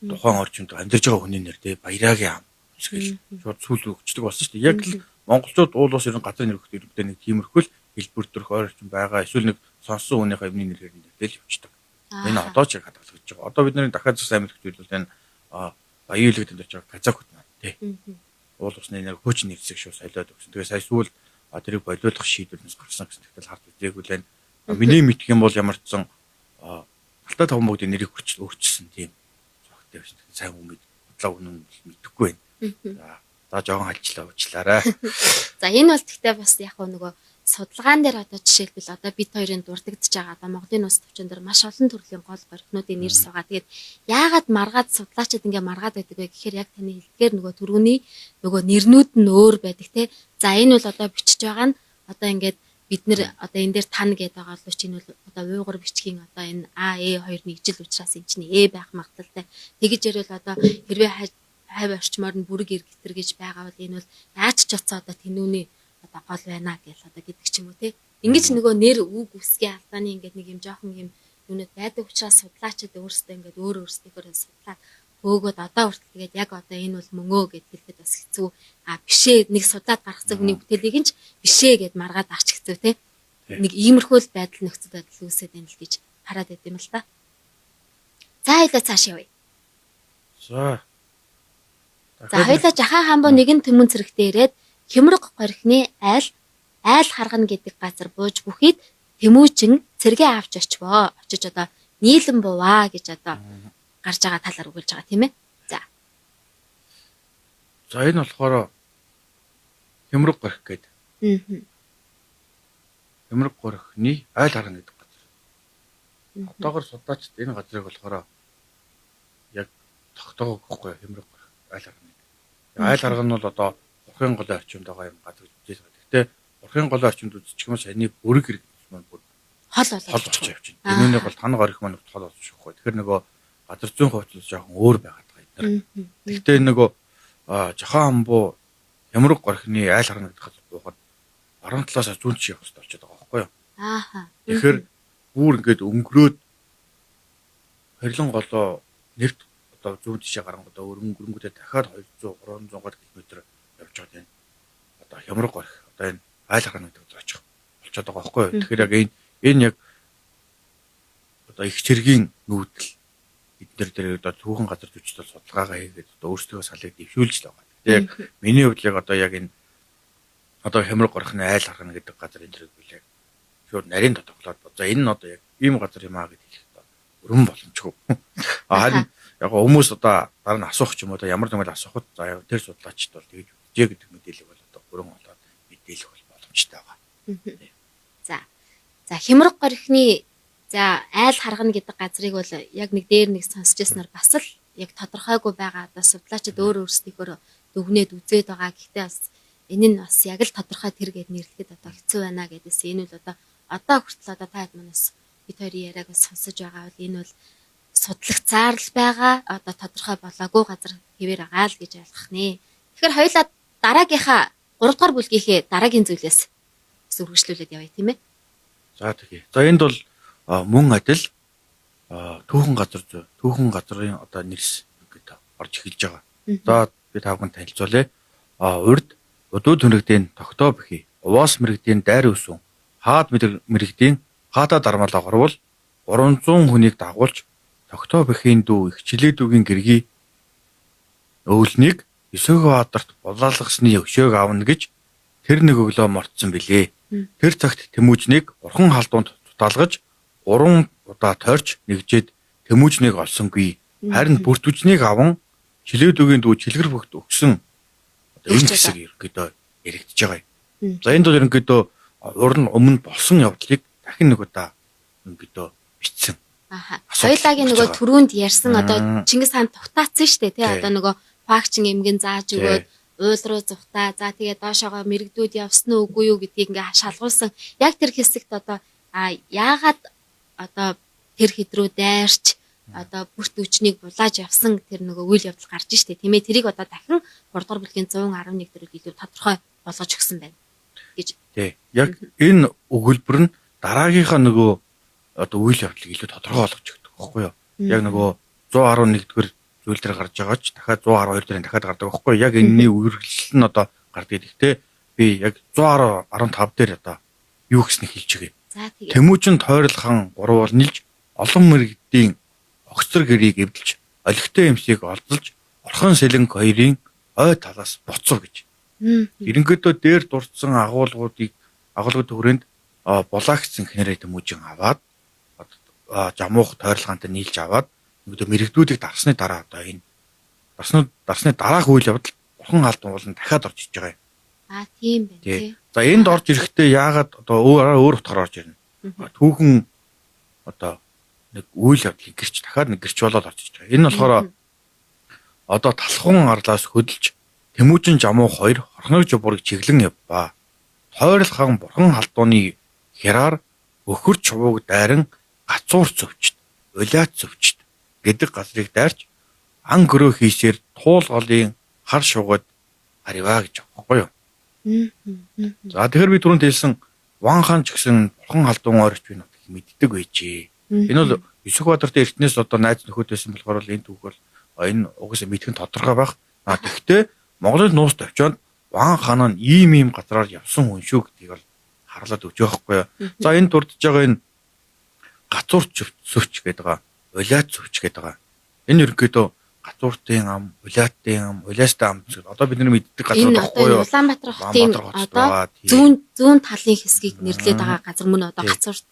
тухайн орчинд амьдарч байгаа хүний нэр те баярагийн ам эсвэл шууд сүүл өгчдөг болсон шүү дээ. Яг л монголчууд уул ус ерөн газар нэр өгдөг нэг тиймэрхүү хэлбэр төрх ойр орчин байгаа эсвэл нэг сонсон хүнийхээ өмнө нэрээр нэрдэл явчихдаг. Энэ одоо ч хадгалагдаж байгаа. Одоо бид нарын дахиад зас амирх зүйл бол энэ баяуулагдаж байгаа казак хот маань тий. Уул усны нэр хөөч нэрсэг шүү солиод өгсөн. Тэгээ сая сүүл тэрийг болиулах шийдвэрнээс гарсан гэсэн тэгтэл харж үзээгүй л байна. Миний мэдх юм бол ямар ч сан Алтай таван бүгдийн нэрийг өөрчилсөн тийм зохиолтой байсан. Сайн хүмүүс бодлоо үнэн мэдэхгүй байна. За жоохон уучлаарай. За энэ бол гэхдээ бас яг нөгөө судалгаан дээр одоо жишээлбэл одоо бид хоёрын дурддагдж байгаа одоо Монголын улс төвчөн дээр маш олон төрлийн гол горихнуудын нэр суугаа. Тэгээд яагаад маргаад судлаачид ингээ маргаад байдаг вэ гэхээр яг таны хэлдгээр нөгөө түрүүний нөгөө нэрнүүд нь өөр байдаг те. За энэ бол одоо бичиж байгаа нь одоо ингээд бид нэр одоо энэ дээр тань гэдэг байгаа л чинь бол одоо уйгур бичгийн одоо энэ АЭ2 нэгжил учраас энэ чинь Э байх магадaltaй. Тэгэж ярил одоо хэрвээ хайв орчмоор нь бүрэг эргэтэр гэж байгаа бол энэ бол яаж ч оцоо одоо тэнүүний одоо гол байна гэж одоо гэдэг ч юм уу те. Ингэж нөгөө нэр үг үсгийн алдааны ингээд нэг юм жоохон юм юунад байдаг учраас судлаачид өөрсдөө ингээд өөрсдийнхөө судлаад өөгөөд одоо хүртэл тэгээд яг одоо энэ бол мөнгөө гэд хэлэхэд бас хэцүү. Бишээ нэг судлаад гаргацсан хүний бүтээлийг нь бишээ гэд маргаад авч хэцүү те. Нэг иймэрхүү л байдал нөхцөл байдал үүсээд байна л гэж хараад байт юм л та. За хоёлаа цааш явъя. За хоёлаа жахан хамбоо нэгэн төмөн цэрэгтээ ирээд хямраг горихны айл харгана гэдэг газар бууж бүхийд тэмүүжин цэргээ авч очивоо. Очиж одоо нийлэн буваа гэж одоо гарч байгаа талаар өгүүлж байгаа тийм ээ. За. За энэ болохоор Хямраг горих гэдэг. Хямраг горихны айл харгана гэдэг газар. Одоогор судлаачид энэ газрыг болохоор яг тогтоогоогүй байхгүй Хямраг горих айл харгана гэдэг. Айл харгана нь бол одоо Урхын голын орчимд байгаа юм газар гэж үзэж байгаа. Гэхдээ Урхын голын орчимд үзчих юм саяны бүрэг хэрэг маань бүр хол болж явж байна. Энэнийг бол тань горих маань хол болж байгаа. Тэгэхээр нөгөө газар зүйн хувьд жоохон өөр байгаад байгаа юм. Гэхдээ нөгөө Жахан хамбуу Хямраг горихны айл харгана гэдэг газар буухад баруун талаас зүүн чи явах хэрэгтэй болчиход байгаа байхгүй юу? Ааха. Тэгэхээр бүр ингээд өнгөрөөд хорилон голоо нефт одоо зүүн тишээ гарангуудаа өрөнгөтэй дахиад 200 300 км явж байгаа тийм. Одоо Хямраг горих одоо энэ айл харгана гэдэг газар очих болчиход байгаа байхгүй юу? Тэгэхээр яг энэ яг одоо их цэргийн нүүдэл эдгээр дээр одоо түүхэн газар зүйчдэл судалгаагаа хийгээд одоо өөрсдөө салыг дэвшүүлж л байгаа. Тэгээ яг миний хувьд яг одоо яг энэ одоо Хямраг горихны айл харгана гэдэг газар энэ зэрэг билээ. Шууд нарийн тодоглоод за энэ нь одоо яг ийм газар юм аа гэдэг хэлэхэд өрөн боломжгүй. Харин яг хүмүүс одоо дараа нь асуух ч юм уу одоо ямар нэгэн асуухад за тэр судлаачд бол тэгж үзье гэдэг мэдээлэл бол одоо өрөн олоод мэдээлэх бол боломжтой байгаа. За. За Хямраг горихны за айл харгана гэдэг газрыг бол яг нэг дээр нэг сонсч яснаар бас л яг тодорхойгүй байгаа. Одоо судлаачид өөр өөрсдийнхөө дүгнээд үзээд байгаа. Гэхдээ бас энэ нь бас яг л тодорхой тэр гээд нэрлэхэд одоо хэцүү байна гэдээс энэ бол одоо хүртэл одоо та хэд манаас бид хоёрын яриаг сонсож байгаа бол энэ бол судлагцаар л байгаа. Одоо тодорхой болоогүй газар хэвээр байгаа л гэж ойлгох нэ. Тэгэхээр хоёулаа дараагийнхаа 3 дугаар бүлгийнхээ дараагийн зүйлээс үргэлжлүүлээд явъя тийм ээ. За тэгье. За энд бол мөн адил түүхэн газрын одоо нэрс гэдэг орж эхэлж байгаа. За би тавхан танилцуулъя. Урд удууд мэрэгдийн тогтоо бэхий, уваас мэрэгдийн дайр өсвөн, хаад мэрэгдийн хаадаа дармалаа горвол 300 хүнийг дагуулж тогтоо бэхийн дүү их чилээдүүгийн гэргий өвлөнийг Есөөгөө хаадарт булаалгасны өшөөг авна гэж тэр нэг өглөө мортсон билээ. Тэр цагт Тэмүүжнийг бурхан халдуунд тутаалгаж 3 удаа тойрч нэгжээд Тэмүүжнийг олсонгүй. Харин бүртүжнийг аван чилээдүүгийн дүү чилгэр бөгт өгсөн энэ хэсэг ерөнхийдөө яригдж байгаа юм. За энд бол ерөнхийдөө уран өмнө болсон явдлыг дахин нэг удаа ерөнхийдөө бичсэн. Ааха. Хоёулагийн нөгөө түрүүнд ярьсан одоо Чингис хаан тухтаацсан шүү дээ тий. Одоо нөгөө факчин эмгэн зааж өгөөд уул руу зүхтаа. За тэгээ доошоогоо мэрэгдүүд явсан уу үгүй юу гэдгийг ингээ шалгуулсан. Яг тэр хэсэгт одоо яагаад одоо тэр хэд рүү дайрч одоо бүрт үчнийг булааж явсан тэр нөгөө үйл явдал гарч штэ тийм ээ. Тэрийг одоо дахин 3 дугаар бүлгийн 111 дээр илүү тодорхой болгож өгсөн байна гэж. Тий. Яг энэ өгүүлбэр нь дараагийнхаа нөгөө одоо үйл явдлыг илүү тодорхой болгож өгдөг байхгүй юу? Яг нөгөө 111 дэх зүйл дээр гарч байгаа ч дахиад 112 дээр дахиад гардаг байхгүй юу? Яг энэний үргэлжлэл нь одоо гардаг. Гэхдээ би яг 115 дээр одоо юу гэснийг хэлж өгье. Тэмүүжин тойрол хан 3 бол нэлж олон мэрэгдийн огцор гэрийг эвдэлж олигтой эмсийг олдолж орхон сэлэнг хоёрын ой талаас буцав гэж. Ерөнхийдөө дээр дурдсан агуулгуудын хүрээнд булаагцсан хинэрээ Тэмүүжин аваад жамуух тойролгаантай нийлж аваад мэрэгдүүдийг дарсны дараа одоо энэ дарсны дараах үйл явдал бурхан халдун болон дахиад орж иж байгаа юм. Тийм байна тий. За энд орж ирэхдээ яагаад одоо өөр утгаар орж ирнэ. Түүхэн одоо нэг үйл явдлыг гэрч дахиад нэг гэрч болоод орж иж байгаа. Энэ болохоор одоо талхун арлаас хөдөлж Тэмүүжин жамуух хоёр хорхног жубурыг чиглэн явбаа. Тойрол хан бурхан халдууны хяраар өхөр чувууг дайран гацуур зөвчт, улиат зөвчт гэдэг газрыг дайрч ан гөрөө хийсээр туул голын хар шугад хариваа гэж байгаа юм. За тэгэхээр би түрүүнд хэлсэн Ван хаан ч гэсэн бурхан халдуун ойрч би нутгийг мэддэг байжээ. Энэ бол Есүхбаатарт эртнээс одоо найз нөхөд байсан болохоор энэ түүх бол энэ угсаа мэдхэн тодорхой байх. Тэгэхдээ Монголын нуус төвчөнд Ван хаан нь ийм газраар явсан хүн шүү гэдгийг бол харлаад өгч байхгүй юу. За энэ дурдж байгаа энэ гацуурч зөвч гэдэг байгаа. Улиат зөвч гэдэг байгаа. Энэ ерөнхийдөө гацууртын ам, улиатын ам, улиастай ам гэдэг. Одоо бид нар мэддэг газар байхгүй юу? Улаанбаатар хотын одоо зүүн талын хэсгийг нэрлээд байгаа газар мөн одоо гацуурт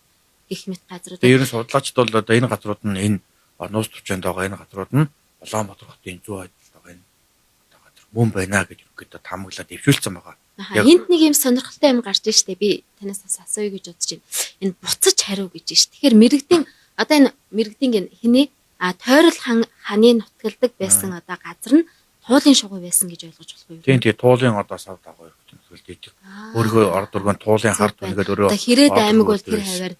гэх мэт газрууд. Дээр нь судлаачд бол одоо энэ газрууд нь энэ нуус төвчөнд байгаа энэ газрууд нь Улаанбаатар хотын зүүн хойдолд байгаа энэ газар мөн байна гэж үгээд таамаглаад дэвшүүлсэн байгаа. Энд нэг юм сонирхолтой юм гарч ийн штэ. Би танаас асууя гэж бодож байна. Энэ буцаж хариу гэж ин штэ. Тэгэхээр мэрэгдийн одоо энэ мэрэгдийн хэний тойрол ханы нутгалдаг байсан одоо газар нь туулын шугуу байсан гэж ойлгож болох юм. Тийм туулын одоо сав дагуу нөхөлдөйдэг. Өөрийнхөө орд өргөнд туулын хард үнэгээд өөрөө одоо Хэрээд аймаг бол тэр хаваар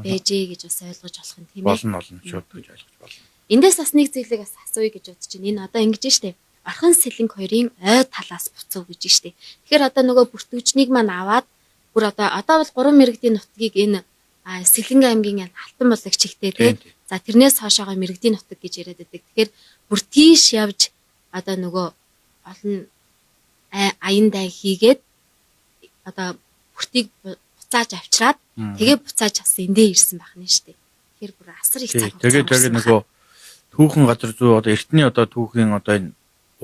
байжээ гэж бас ойлгож болох юм тийм ээ. Болно шууд гэж ойлгож болно. Эндээс бас нэг зүйлийг бас асууя гэж бодож байна. Энэ одоо ингэж штэ. Орхон сэлэнг хоёрын ой талаас буцав гэж штэ. Тэгэхээр одоо нөгөө бүртгүүчнийг маань аваад бүр одоо бол 3 мэрэгдийн нутгийг энэ Сэлэнг аймгийн Алтан булаг чигтээ тий. За тэрнээс хоошоогоо мэрэгдийн нутаг гэж яриад байдаг. Тэгэхээр бүр тийш явж одоо нөгөө олон аян дай хийгээд одоо бүртийг буцааж авчираад тэгээ буцааж бас эндээ ирсэн байна штэ. Тэгэхээр бүр асар их цаг. Тэгээд нөгөө түүхэн газар зүй одоо эртний одоо түүхийн одоо энэ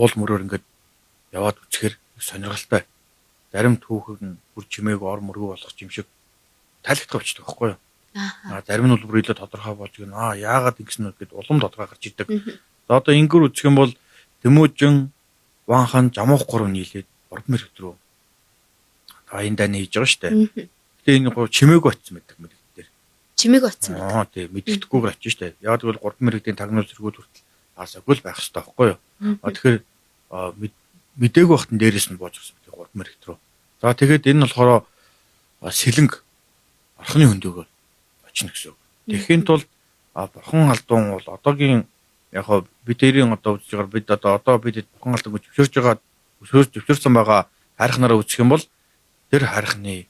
уул мөрөөр ингээд яваад үцхээр сонирхолтой. Зарим түүхэн бүр чимээг ор мөргөө болгох юм шиг тайлхтах болчихдог байхгүй юу? Зарим нь бол бүр илүү тодорхой болж гэнэ. Яагаад ингэсэн үү гэд улам тодорхой гарч идэг. За одоо ингэр үзэх юм бол Тэмүүжин, Ванхан, Жамуух 3 нийлээд Ордон мэрэгт рүү аян дайны хийж байгаа шүү дээ. Гэтэ энэ чимээг очсон байдаг мэрэгт дээр. Чимээг очсон байдаг. Тийм мэддэхгүйгээр очиж шүү дээ. Яагаад гэвэл Ордон мэрэгтийн тагнуул зэргүүл хүртэл асаагүй л байх хэрэгтэй байхгүй юу? Тэгэхээр мдээгүй бахтан дээрээс нь бууж ирсэн байдаг Ордон мэрэгт рүү. За тэгээд энэ нь болохоор Сэлэнг орхны хөндөөгөө очно гэсэн үг. Тэгэхийн тулд бурхан халдуун бол одоогийн яг хоо бидэрийн одоо үзэж байгаа бид одоо бид бурхан халдуун зөвшөөрсөн байгаа хайрхнараа үзэх юм бол тэр хайрхны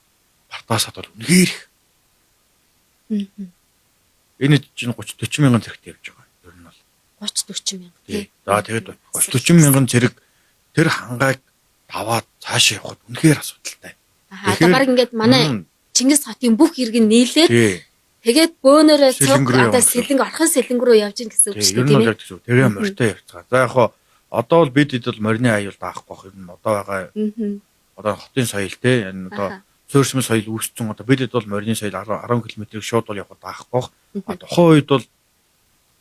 бартаасад бол үнэхээр их. Энэ чинь 30-40 мянган зэрэгт явж байгаа. Ер нь бол 30-40 мянга тий. За тэгээд 30-40 мянган зэрэг тэр хангааг таваад цаашаа явахд үнэхээр асуудалтай. Одоо баг ингээд манай Чингис хотын бүх иргэн нийлээд тэгээд бөөнөрөө цог одоо Сэлэнг орхон Сэлэнг рүү явж ийн гэсэн үг шүү дээ тийм ээ. Тэгээ морьтой явцгаа. За яг хоо одоо бол бид хэд бол морины аюул даахгүй бах юм одоо байгаа. Одоо хотын соёл те энэ одоо суурьшмал соёл үүссэн одоо бид хэд бол морины соёл 10 км-ийг шууд бол явах даахгүй бах. Тухайн үед бол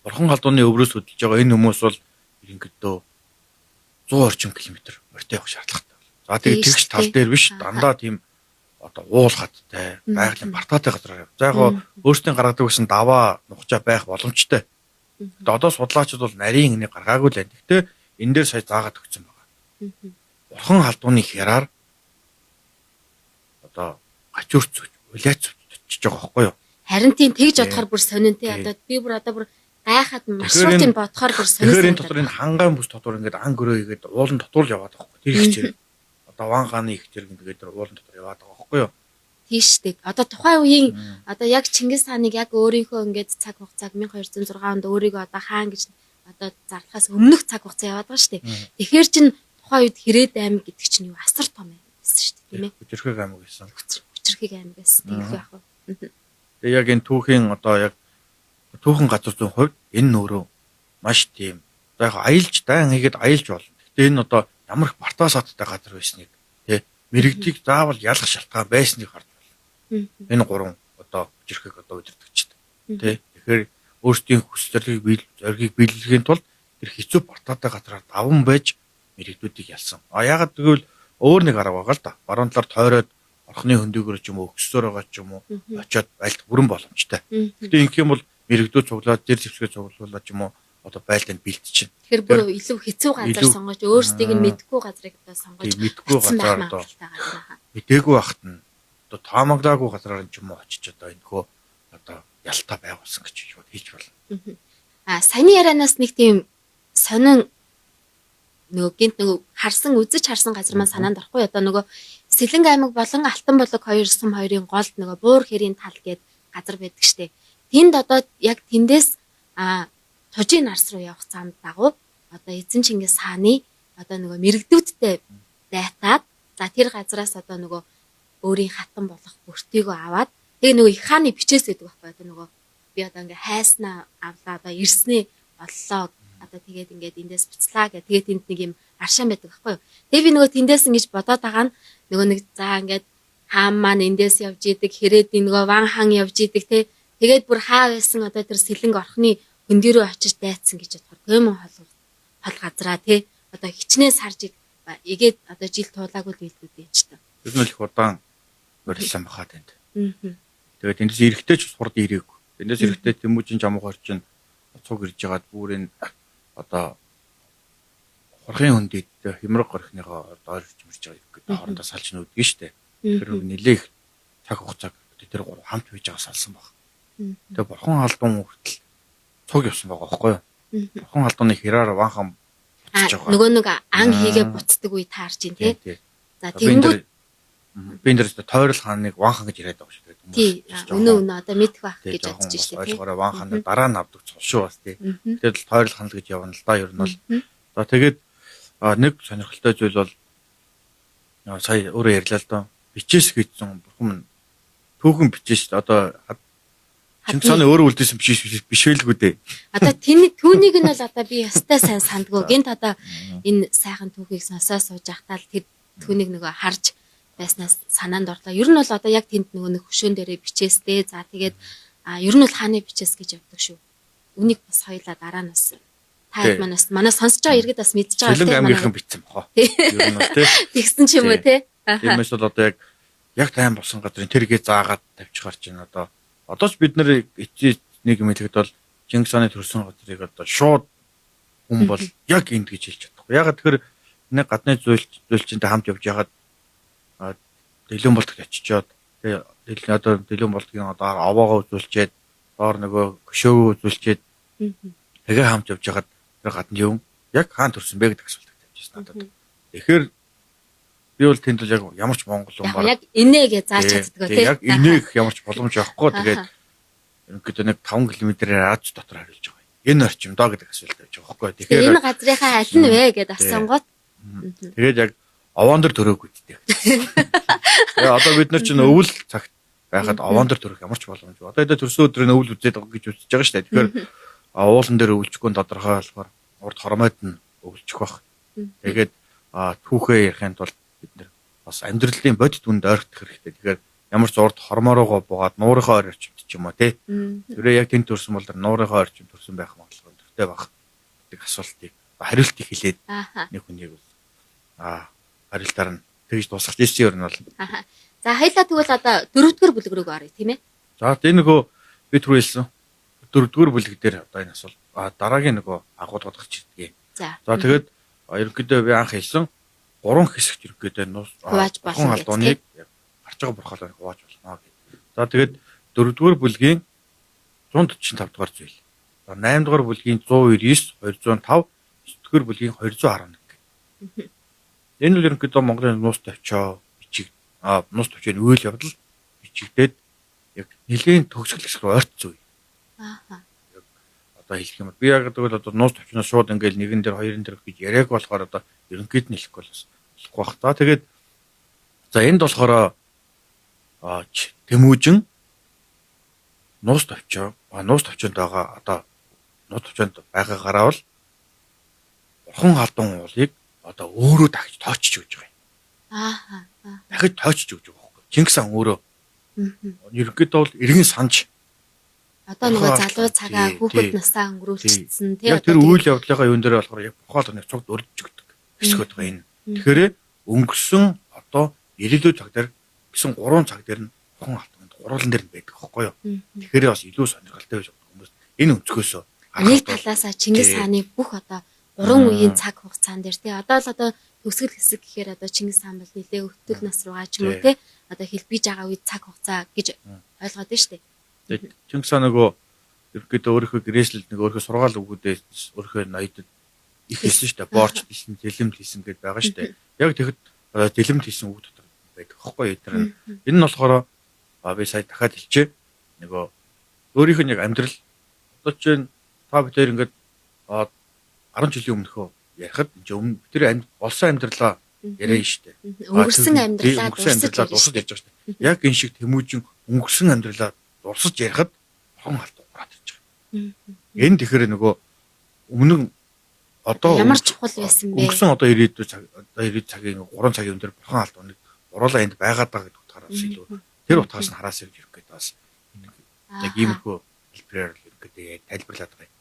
бурхан халдууны өврөөс хөдөлж байгаа энэ хүмүүс бол ингэдөө 100 орчим километр морьтой явах шаардлагатай. За тэгээд тэгш тал дээр биш дандаа тийм одоо уулхаттай байгалийн бартаатай газар. За яг өөрсдийн гаргадаг гэсэн даваа нухчаа байх боломжтой. Тэгээд одоо судлаачид бол нарийн энийг гаргаагүй л байна. Гэхдээ энэ дээр сая заагаад өгсөн байгаа. Бурхан халдууны хяраар одоо гачуурч улаац очиж байгаа байхгүй юу? Харин тийм тэгж бодохоор бүр сонинтэй. Одоо би бүр гайхаад маршрутыг бодохоор бүр сонин. Тэгэхээр энэ дотор энэ хангаан бүс дотор ингээд ан гөрөө игээд уулан дотор л яваад байгаа байхгүй. Тэр их зэрэг. Одоо Ван хааны их зэрэг ингээд уулан дотор яваад байгаа байхгүй юу? Тийштэй. Одоо тухайн үеийн одоо яг Чингис хааныг яг өөрийнхөө ингээд цаг хугацааг 1206 онд өөрийгөө одоо хаан гэж одоо зарлахаас өмнөх цаг хугацаа яваад байгаа шүү дээ. Тэгэхээр чин тухайн үед Хэрээд аймаг гэдэг чинь юу асар том юм байсан шүү дээ, тийм ээ. Хүчирхэг аймаг байсан. Хүчирхэг аймаг байсан. Тэгэх яах вэ? Тэгээ яг энэ түүхийн одоо яг түүхэн газар зүйн хувьд энэ нөрөө маш тийм. За яг аялж дайн хийгээд аялж болно. Гэхдээ энэ одоо ямар их бартаасааттай газар байсныг тий мэрэгдийг заавал ялах шалтгаан байсныг харж байна. Энэ гурван одоо хүчирхэг одоо удирдагчд тий. Тэгэхээр өөрсдийн зорилгыг биелүүлэхийн тулд тэр хэцүү бартаатай газараар даван байж мэрэгдүүдийг ялсан. Яагаад гэвэл өөр нэг арга байгаа л да. Баруун талаар тойроод орхны хөндөөгөр ч юм уу өгсөөр байгаа ч юм уу очиод байлт бүрэн боломжтой. Гэтэ ингэх юм бол мэрэгдүүд цуглаад зэр зэвсгээ цуглуулаад ч юм уу одоо байлтанд бэлтчихэв. Тэгэхээр бүр илүү хэцүү газар сонгож өөрсдийг нь мэдгүй газрыг одоо сонгож мэдгүй газар одоо мэдээгүй байхад нь одоо таамаглаагүй газараар ч юм уу очиж одоо энэ хөө одоо ялтаа байгуулсан гэж хийж болно. Саяны ярианаас нэг тийм сонин нөгөө харсан үзэж харсан газар маань санаанд орохгүй одоо нөгөө Сэлэнг аймаг болон Алтан булаг хоёр сум хоёрын голд нөгөө буур хэрийн тал гээд газар байдаг штэ. Тэнд одоо яг тэндээс Тужийн нарс руу явах замд дагуу одоо Эзэн Чингис хааны одоо нөгөө мэрэгдүүдтэй дайтаад за тэр газараас одоо нөгөө өөрийн хатан болох бүртийгөө аваад тэгээ нөгөө их хааны бичээс гэдэг байхгүй одоо нөгөө би одоо ингээ хайснаа авлаа одоо ирснээ боллоо одоо тэгээд ингээд эндээс буцлаа гэх тэгээд тэнд нэг юм аршаан байдаг байхгүй юу. Тэгээ би нөгөө тэндээс ингэж бодоод байгаа нь нөгөө нэг за ингээд хаан маань эндээс явж идэг Хэрээд нөгөө Ван хаан явж идэг тэгээд бүр хаа байсан одоо тэр Сэлэнг орхны хүн дээрөө очиж дайцсан гэж бодохоор тийм хол газраа тий одоо хичнээн саржиг эгээд одоо жил туулаагүй билдүүд юм ч та. Тэр нь л их удаан барилсан бахаа тэнд. Тэгээд эндээс эрэхтэй ч сурд ирээгүй. Эндээс эрэхтэй Тэмүүжин Жамуугаар чинь цуг ирж байгаад бүрийн одоо хорхын хүндэд хямраг горхныхоо ойрч мөрж байгаа гэдэг хоорондоо салж нүдгэн штэ. Тэр нэлээх цаг хугацааг тэр гур хамт байж байгаа салсан баг. Тэгээ бурхан халдун хүртэл цуг явсан байгаа байхгүй юу? Бурхан халдууны хэрээр ванхан буцаж байгаа. Нөгөө нэг ан хийгээ буцдаг үе таарч ин тий. За тэгэнгүүт би энэ тойрол хааныг ванхан гэж яриад байгаа шүү дээ. Тий. Өнөө одоо мэдэх байх гэж бодож штэ тий. Ойлгоорой ванхан дараа нь авдаг цул шүү бас тий. Тэгэл тойрол ханал гэж явна л да ер нь бол. За тэгээд нэг сонирхолтой зүйл бол сая өөрөө ярьлаа л доо. Бичээс хийсэн бурхан түүхэн бичээс одоо Чингисхааны өөрөө үлдээсэн биш байлгүй дээ. Одоо түүнийг нь бол одоо би ястай сайн сандгүй. Гэнт одоо энэ сайхан түүхийг сонсоо сууж байхдаа л тэр түүнийг нөгөө харж байснаас санаанд орлоо. Ер нь бол одоо яг тэнд нөгөө нэг хөшөөн дээрээ бичээстэй. За тэгээд ер нь бол хааны бичээс гэж явдаг шүү. Үнийг бас хоёлаа дараа нь бас таад манай сонсож байгаа иргэд бас мэдж байгаа тийм амгийнхан бичсэн бохоо. Ер нь бол тий. Тэгсэн ч юм уу тий. Тиймээс бол одоо яг тайм болсон газрын тэргээ заагаад тавьчихар чинь одоо ч бид нар эцэг нэг юм хэлэхэд бол Чингис хааны төрсөн газрыг одоо шууд хүн бол яг энд гэж хэлж чадахгүй. Ягаад тэгэхээр нэг гадны зүйлчинтэй хамт явж ягаад Дэлгүүн болтод очичоод тэгээ одоо Дэлгүүн болтгийн одоо аваагаа үзүүлчихэд доор нөгөө хөшөөгөө үзүүлчихэд тэгээ хамт явж ягаад тэр гадны юм яг хаан төрсөн бэ гэдэг асуулт тавьчихсан надад. Тэгэхээр би бол тэнд л яг ямар ч монгол юм баг. Яг инээ гэж зааж чаддаг тийм. Яг инээх ямар ч боломж байхгүй. Тэгээд ерөнхийдөө нэг 5 км-ээр Аз дотор хариулж байгаа. Энэ орчим доо гэдэг асуулт тавьж байгаа байхгүй. Тэгэхээр энэ газрынхаа аль нь вэ гэдээ асуунгууд. Тэгээд яг овоон дэр төрөөгүй дээ. Тэгээ одоо бид нар чинь өвөл цагт байхад овоон дэр төрөх ямар ч боломжгүй. Одоо энэ төрсөн өдрийн өвөл үзээд байгаа гэж үзэж байгаа шүү дээ. Тэгэхээр уулан дээр өвлжгүй тодорхой болохоор урд хормойд нь өвлжих байх. Тэгээд түүхээ ярихын тулд бид нар бас амьдралын бодит үнд ойртох хэрэгтэй. Тэгэхээр ямар ч урд хормоороо буугаад нуурынхаа ойр орчимд ч юм уу тий. Тэрээ яг тэнд төрсөн бол нуурынхаа орчимд төрсөн байх магадлал өндөртэй байх гэдэг асуултыг хариултыг хэлээд нэг хүнийг хариултаар нь тэгж дуусгаж ирсэн юм бол. За хоёлаа тэгвэл одоо 4-р бүлэг рүү оръё тийм ээ. За энэ нөгөө би түрүү хэлсэн 4-р бүлэг дээр одоо энэ асуулт дараагийн нөгөө агуулгад гарч ирдэг. За тэгээд ерөнхийдөө би анх хэлсэн 3 хэсэгт ерөнхийдөө бурхан халдууныг гарч байгаа бурхалаар хувааж болно гэдэг. За тэгээд 4-р бүлгийн 145 дугаар зүйл. За 8-р бүлгийн 199, 205, 9-р бүлгийн 211 гэх. Энэ л ерөнхийдөө Монголын нуус төвчөө бичиг нуус төвчийн үйл явдал бичигдээд яг нэлийн төгсгөл хэсэг рүү ойртсон үе. Одоо хэлэх юм бол би яг тэгвэл одоо нуус төвчнөөс шууд ингээл нэгэн дээр хоёрын дээр гэж яриаг болохоор одоо ерөнхийд нь хэлэхгүй бол болохгүй бах. За тэгээд за энд болохоор Тэмүүжин нуус төвчөнд байгаа одоо нуус төвчөнд байгаагаараа бол бурхан халдун уулыг одоо өөрөө дахиж тоочж өгч байгаа юм. Дахиж тоочж өгч байгаа байхгүй. Чингис хаан өөрөө ерөнхийдөө бол иргэн санаж одоо нөгөө залуу цагаа хүүхэд насаа өнгөрүүлчихсэн тийм тэр үйл явдлынхаа юун дээр болохоор яг бухаал нэг цугт өрдөж өгдөг хэсгүүд байгаа энэ. Тэгэхээр өнгөрсөн одоо ирээдүйн цаг дээр гэсэн 3 цаг дээр нь бурхан халдунд гурван дээр нь байдаг байхгүй юу. Тэгэхээр бас илүү сонирхолтой байж байгаа хүмүүс энэ өнцгөөсөө нэг талаасаа Чингис хааны бүх одоо 3 үеийн цаг хугацаан дээр тий одоо л одоо төгсгөл хэсэг гэхээр одоо Чингис хаан бол нэлээ өвтөл нас руугаа ч юм уу тий одоо хэлбиж байгаа үед цаг хугацаа гэж ойлгоод байна шүү дээ. Тэгээд Чингис хаан нөгөө ерөөдөө өөрийнхөө гэрээслэлд нэг өөрийнхөө сургаал өгүүдээ өөрийнхөө ноёдод их хэлсэн шүү дээ. Боорч хийсэн, дэлэмт хийсэн гэдээ байгаа шүү дээ. Яг тэгэхэд дэлэмт хийсэн үг дотор байдаг аахгүй юу тэр. Энэ нь болохоор би сая дахиад хэлчихэ. Нөгөө өөрийнх нь яг амьдрал одоо чинь та бүхэн ингээд 10 жилийн өмнөхөө ярихад тэр болсон амьдралаа яриа шүү дээ. Өнгөрсөн амьдралаа дурсаж ярьж байгаа шүү дээ. Яг энэ шиг Тэмүүжин өнгөрсөн амьдралаа дурсаж ярихад бурхан халдуу гараад ирж байгаа. Энэ тэгэхээр нөгөө өмнө одоо ямар чухал байсан бэ? Өнгөрсөн одоо ирээдүйн цагийн 3 цагийн өндөр бурхан халдууныг уруулаа энд байгаад байгаа гэдэг утгаараас илүү тэр утгаас нь хараасаа гэж ирэх гээд бас яг иймэрхүү хэлбэрээр ингээд тайлбарлаад байгаа.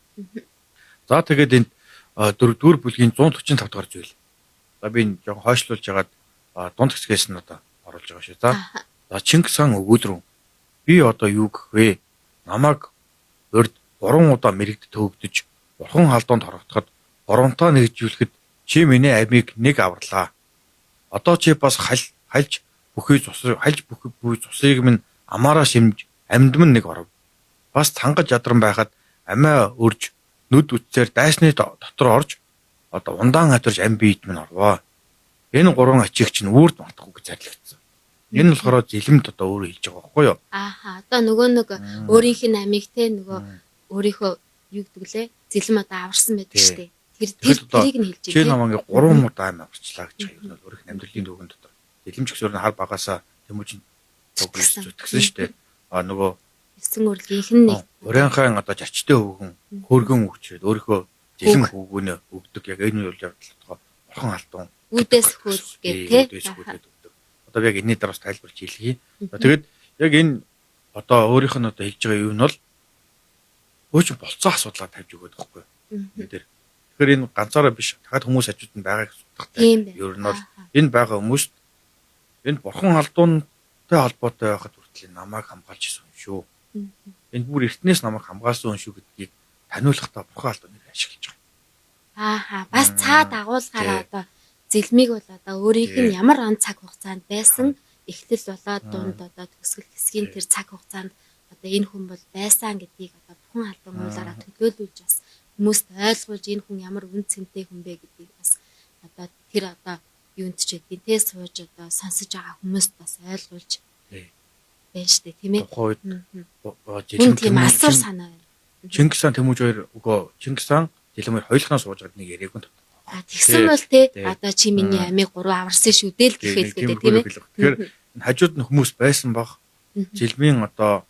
За тэгээд энд 4-р бүлгийн 145 дахь зүйл. За би энэ жоохон хойшлуулж хагаад дунд хэсгээс нь одоо оруулж байгаа шүү. За Чингис хаан өгүүлрэн би одоо юу гэх вэ? Намайг урд 3 удаа мэрэгд төвөгдөж бурхан халдуунд хорогдоход 3-таа нэгжүүлэхэд чи миний амийг нэг аварлаа. Одоо чи бас хальж бүхий цусыг минь амаараа шимж амьд минь нэг оров. Бас цангаж ядран байхад амиа өрж нүд үтсээр дайсны дотор орж одоо ундаан хатарж ам биед минь орвоо. Энэ 3 ачиг чинь үрд мартахгүй гэж зарлагдсан. Энэ болохоор зэлэмд одоо өөрөө хэлж байгаа байхгүй юу? Одоо нөгөө нэг өөрийнх нь амийг те нөгөө өөрийнхөө юу гэдэг лээ зэлэм одоо аварсан байдаг шүү дээ. Тэрийг нь хэлж байна. Чи намайг 3 удаа ам аварчлаа гэж байгаа юм бол өөрийнх нь амьдралын төвгөн дотор. Зэлэмч гэсээр нь хар багасаа тэмүүжин төгс зүтгэсэн шүү дээ. Нөгөө 9 урлагийнх нь нэг уран хаан одоо жарчтай хөвгөн хөргөн өгчээд өөрийнхөө зэлэм хөвгөнө өгдөг яг энэ үйл явдлаа бурхан алдун үүдээс хөөд гэдэг өгдөг. Одоо яг энэний дараас тайлбарч хэлье. Тэгээд яг энэ одоо өөрийнх нь одоо хэлж байгаа юу нь бол өөч болцсон асуудлаа тавьж өгöd байхгүй. Тэгэхээр энэ ганцаараа биш дахиад хүмүүс хажууд нь байгааг судахтай. Ер нь бол энэ байгаа хүмүүст энэ бурхан алдуунтай холбоотой байхад хүртэл намайг хамгаалж исэн юм шүү. Энэ бүр эртнээс намайг хамгаалсан хүн шүү гэдгийг таниулахдаа бурхан алдууныг ашиглаж байгаа. Бас цаад агуулгаараа одоо зэлмийг бол одоо өөрийнх нь ямар он цаг хугацаанд байсан эхлэл болоод дунд одоо төгсгөл хэсгийн тэр цаг хугацаанд одоо энэ хүн бол байсан гэдгийг одоо бурхан алдуун хуулаараа төлөөлүүлж бас хүмүүст ойлгуулж энэ хүн ямар үн цэнтэй хүн бэ гэдгийг бас одоо тэр одоо юунд ч гэдгийг тэ сууж одоо сонсож байгаа хүмүүст бас ойлгуулж байна штэ тийм ээ. Тухайн тийм асар санаа байна. Чингис хаан Тэмүүж хоёр өгөө Чингис хаан Жилмээр хоёулахнаа сууж байгаад нэг яриаг нь тэгсэн бол те одоо чи миний амийг 3 аварсан шүү дээ л гэхэл гэдэг тийм ээ. Тэгэхээр хажууд нь хүмүүс байсан баг. Жилмийн одоо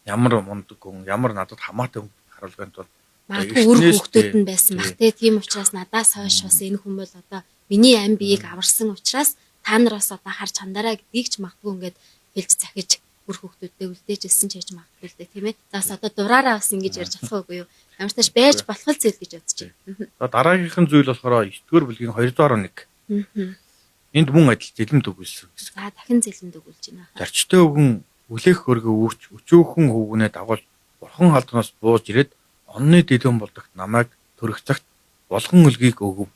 ямар мундаг хүн ямар надад хамаатай хүн харуулганд бол магадгүй үр хүүхдүүд нь байсан баг те. Тийм учраас надаас хойш бас энэ хүн бол одоо миний ам биеийг аварсан учраас та нар бас одоо харж хандараа гэдгийг ч магадгүй ингээд хэлж захиж үр хүүхдүүдтэй үлдээжсэн ч яж магадгүй л дээ тийм ээ. Заас одоо дураараа бас ингэж ярьж болох үгүй юу? Ямар ч тааш байж болох зүйл гэж бодож байна. За дараагийнх нь зүйл болохоор 9-р бүлгийн 211. Энд мөн адил зэлэмд өгүүлсэн гэсэн. За дахин зэлэмд өгүүлж байна. Зарчтай өгөн үлээх хөргөө үүрч өчөөхөн хөвгүнээ дагуул бурхан халднаас бууж ирээд онны дэлгэн болдогт намайг төрөх цагт болгон өлгийг өгөв.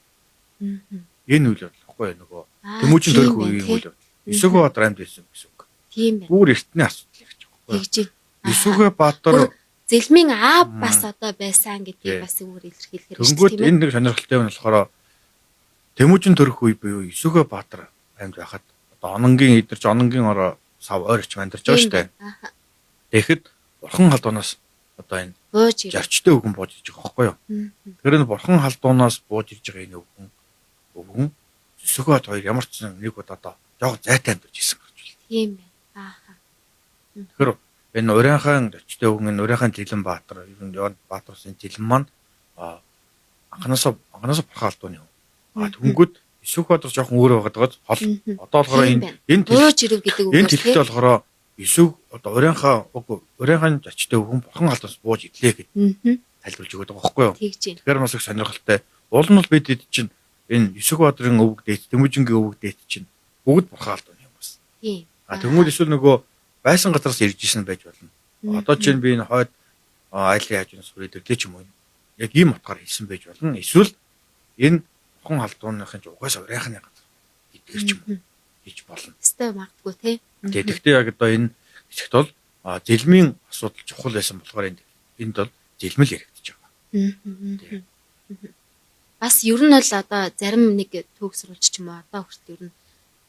Энэ үйл явдал баггүй нөгөө Тэмүүжин төрөх үеийн үйл явдал. Исүгэ Баатар амьд байсан гэсэн үг. Тийм байна. Бүр эртний асуудал гэж байгаа байхгүй. Исүгэ Баатар зэлмийн аав бас одоо байсан гэдгийг бас өөр илэрхийлэхээр шүү дээ. Тэнгүүд энэ нэг сонирхолтой юм болохоор Тэмүүжин төрөх үе буюу Исүгэ Баатар амьд байхад одоо ононгийн идэрч ононгийн ороо сав ойрч мандарч байгаа шүү дээ. Тэгэхэд бурхан халдуунаас одоо энэ жарчтай өгөн бууж ирж байгаа байхгүй юу? Тэгэхээр энэ бурхан халдуунаас бууж ирж байгаа энэ өгөн Исүгэ Баатар хоёр ямар ч нэг удаа одоо жоох зайтай амьдарч исэн гэж байна. Тийм байна. Тэгэхээр энэ уран хаан зорчтой өгөн энэ уран хаан Жилэн Баатар ер нь Баатарын Жилэн маань анханасаа бурхан халдууны юм. Тэнгүүд Исүгэ Баатар жоохон өөрөө байгаад хол одоо болохоор энэ бууж ирв гэдэг үг. Энэ хэлэхдээ болохоор Исүг одоо уран хаан зорчтой өгөн бурхан халдуунаас бууж ирлээ гэж тайлбарлаж өгöd байгаа байхгүй юу? Тэгэхээр бас их сонирхолтой. Уул нь бол бид чинь энэ Исүгэ Баатарын өвөг дээд Тэмүүжингийн өвөг дээд чинь бүгд бурхан халдууны юм бас. Тийм. Тэнгүүд эсвэл нөгөө байсан газараас ирж исэн байж болно. Одоо чинь би энэ хойд айлын хажуунаас хүрээд ирлээ ч юм уу. Яг ийм утгаар хэлсэн байж болно. Эсвэл энэ бурхан халдууныхын ч угаасаа урайхны газар гэдгээр ч юм уу хийж болно. Өстэй магадгүй тий. Тэгэхдээ яг одоо энэ хэсэгт бол зэлмийн асуудал чухал байсан болохоор энд бол зэлмэл яригдчих байгаа. Бас ер нь бол одоо зарим нэг төгсрүүлч ч юм уу одоо хүртэл ер нь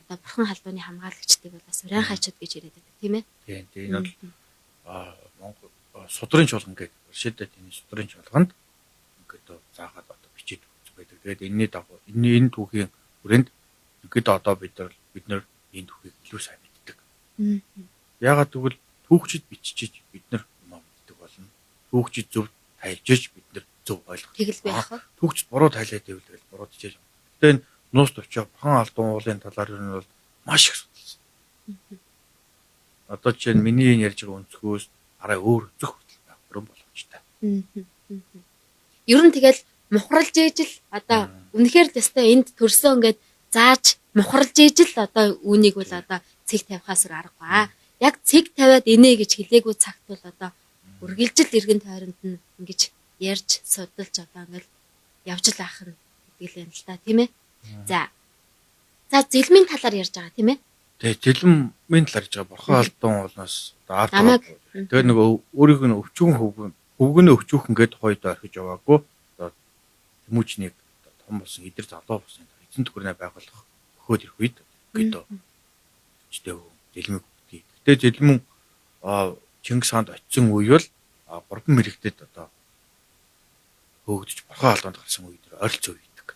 одоо бурхан халдууны хамгаалагчдыг бол бас уран хачууд гэж яриад байдаг тийм ээ. Тийм энэ бол Монгол судрын чуулган гэдэг шийдэт энэ судрын чуулганд ингээд заагаад одоо бичиж байдаг. Тэгээд энэний дагуу энэ түүхийн хүрээнд ингээд одоо бид нар энэ түүхийг илүү сайн мэддэг. Яагаад гэвэл түүхчид бичиж бид нар юм мэддэг болно. Түүхчид зөв тайлжиж бид нар зөв ойлгох. Тэгэл байх. Түүхчид буруу тайлаад байвал буруу тижээж. Гэтэ энэ нуус төвчөө бурхан алдуун уулын талаар юу нь бол маш их судалсан. Одоо чинь миний ярьж байгаа өнцгөөс арай өөр үзэх хөтөл байх боломжтой. Ер нь тэгэл мухралж ижил одоо үнэхээр л өстой энд төрсөн ингээд зааж мухралж ижил одоо үүнийг бол одоо цэг тавихаас аргагүй. Яг цэг тавиад инэ гэж хэлээгүй цагт бол одоо үргэлжил эргэн тойронд нь ингэж ярьж судалж одоо ингээд явж л ах нь гэдэг юм л та тийм ээ. За зэлмийн талаар ярьж байгаа тийм ээ. Тэгээ зэлмийн талаар ярьж байгаа бурхан алдан уулнаас ард тэгээ нөгөө өөрийг нь хөвгөнөө өвчүүхэн гээд хойд орхиж яваагүй одоо тэмүүчнийг том болсон идэр залуу болсон эзэн төхөрнө байгуулах өгөөд ирэх үед гэдэг чтэй зэлмийн хөвгдгийг. Тэгээ зэлмэн Чингис хаанд очисон үе бол 3 мэрэгтэд одоо хөөгдөж бурхан алдаанд гарсан үе дээр ойролцоо үйдэг.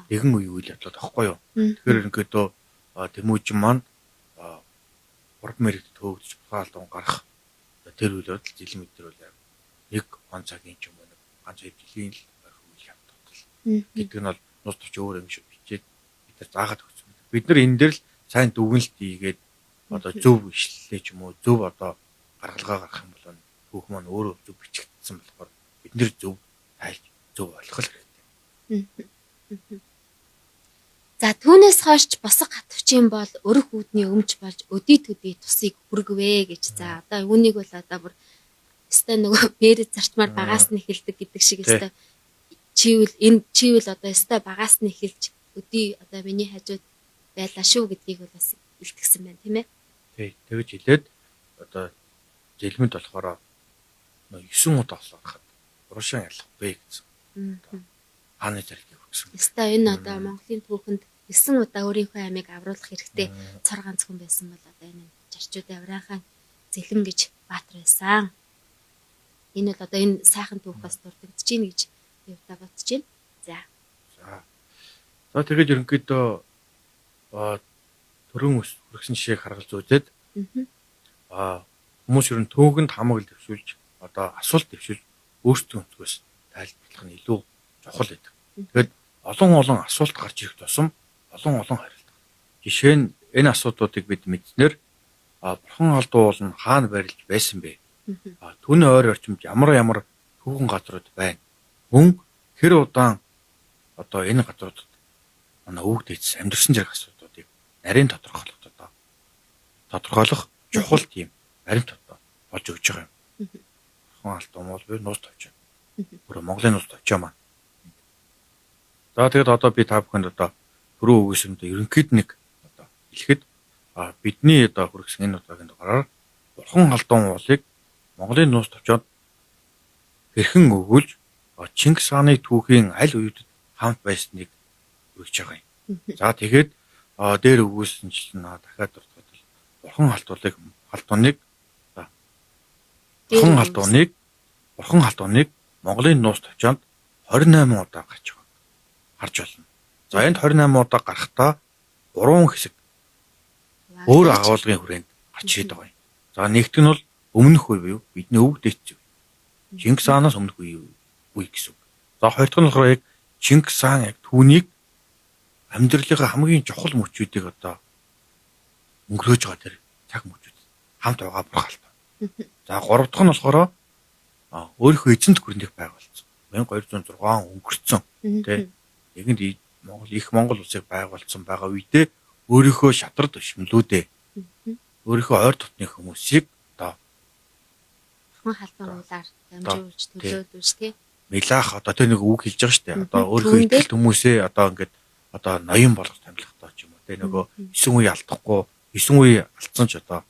Нэгэн үйл явдлууд аахгүй юу. Тэгэхээр ерөнхийдөө тэмүүжин маань 3 мэрэгтэд хөөгдөж бурхан алдаанд гарах тэр үйл явдал зэлэн мэдэр бол нэг он цагийн ч юм уу ганц 2 жилийн л үйл явдал гэдэг нь бол нус төвч өөр юм шиг бичээд бид нар заагаад өгсөн. Бид нар энэ дээр л сайн дүгнэлт хийгээд одоо зөв ишлэлээ ч юм уу зөв одоо гаргалгаа гаргах юм бол түүх маань өөрөө зөв бичигдсэн болохоор бид нэр зөв тайлж зөв ойлгох хэрэгтэй. За түүнээс хойш босго хатвчин бол өрх үүдний өмч болж өдий төдий тусыг хүргвэ гэж. За одоо үүнийг бол одоо бүр өстой нөгөө мэрэд зарчмаар багаас нь эхэлдэг гэдэг шиг өстой чивэл одоо өстой багаас нь эхэлж өдий одоо миний хажууд байлаа шүү гэдгийг бол бас илтгэсэн байна тийм ээ. Тий, тэгж хэлээд одоо зэлмэд болохоор 9 удаа олоход урагшаа ялах бэ гэсэн. Хааны зэрэг өгсөн. Өстой энэ одоо Монголын түүхэнд 9 удаа өөрийнхөө амийг авруулах хэрэгтэй цор ганц хүн байсан бол одоо энэ жарчуудын Авраам зэлэн гэж баатар байсан. Энэ бол одоо энэ сайхан түүхээс дурддагч чинь гэж би удаа бодож байна. За тэгээд ерөнхийдөө төрөн хүрхсэн жишээг харгалж үзээд хүмүүс ер нь түүхэнд хамаг дэвшүүлж одоо асуулт дэвшүүлж өөрсдөө өнцгөөс тайлбарлах нь илүү чухал байдаг. Тэгэхээр олон асуулт гарч ирэх тусам олон хариулт. Жишээ нь энэ асуудлуудыг бид мэдснээр бурхан алдуу бол хаана байрлаж байсан бэ? Түүний ойр орчимд ямар түүхэн газрууд байна? Мөн хэр удаан одоо энэ газруудад манай өвөг дээдс амьдсан зэрэг асуудлуудыг нарийн тодорхойлох чухал тийм баримт одоо болж өгч байгаа юм. Бурхан алдуу бол би нуус тавьж байна. Бүр Монголын нуус тавьж байгаа маань. За тэгээд одоо би та бүхэнд одоо түрүү өгөөсөндөө ерөнхийд нэг одоо хэлэхэд бидний одоо хүргэсэн энэ удаагийн дугаараар бурхан алдуу уулыг Монголын нуус тавьчаад хэрхэн өгүүлж Чингис хааны түүхийн аль үеүдэд хамт байсныг өгч байгаа юм. За тэгээд дээр өгүүлсэнчлэн дахиад дуртахад бурхан алдууныг Монголын нуус тавьчаад 28 удаа гарч байгаа. Харж байна. За энд 28 удаа гарахдаа 3 хэсэг өөр агуулгын хүрээнд гарч ирээд байгаа юм. За нэгт нь бол өмнөх үе буюу бидний өвөг дээдс үе. Чингис хаанаас өмнөх үе гэсэн үг. За хоёр дахь нь болохоор яг Чингис хаан яг түүнийг амьдралынхаа хамгийн чухал мөчүүдийг одоо өнгөрөөж байгаа тэр цаг мөчүүд хамт байгаа бурхан алдуу. За гурав дахь нь болохоор өөрийнхөө эзэн төхөрөндийг байгуулсан. 1206 өнгөрцөн. Тэ нэгэнд Монгол улсыг байгуулсан байгаа үедээ өөрийнхөө шатрад өвшмлүүдээ өөрийнхөө ойр дотны хүмүүсийг одоо бурхан халдвараар дамжуулж төлөөлж тий. Милах одоо тэр нэг үг хэлж байгаа шүү дээ. Одоо өөрийнхөө итгэл хүмүүсээ одоо ингээд одоо ноён болгох тамилахтай ч юм уу. Тэ нөгөө 9 үе алдахгүй 9 үе алдсан ч одоо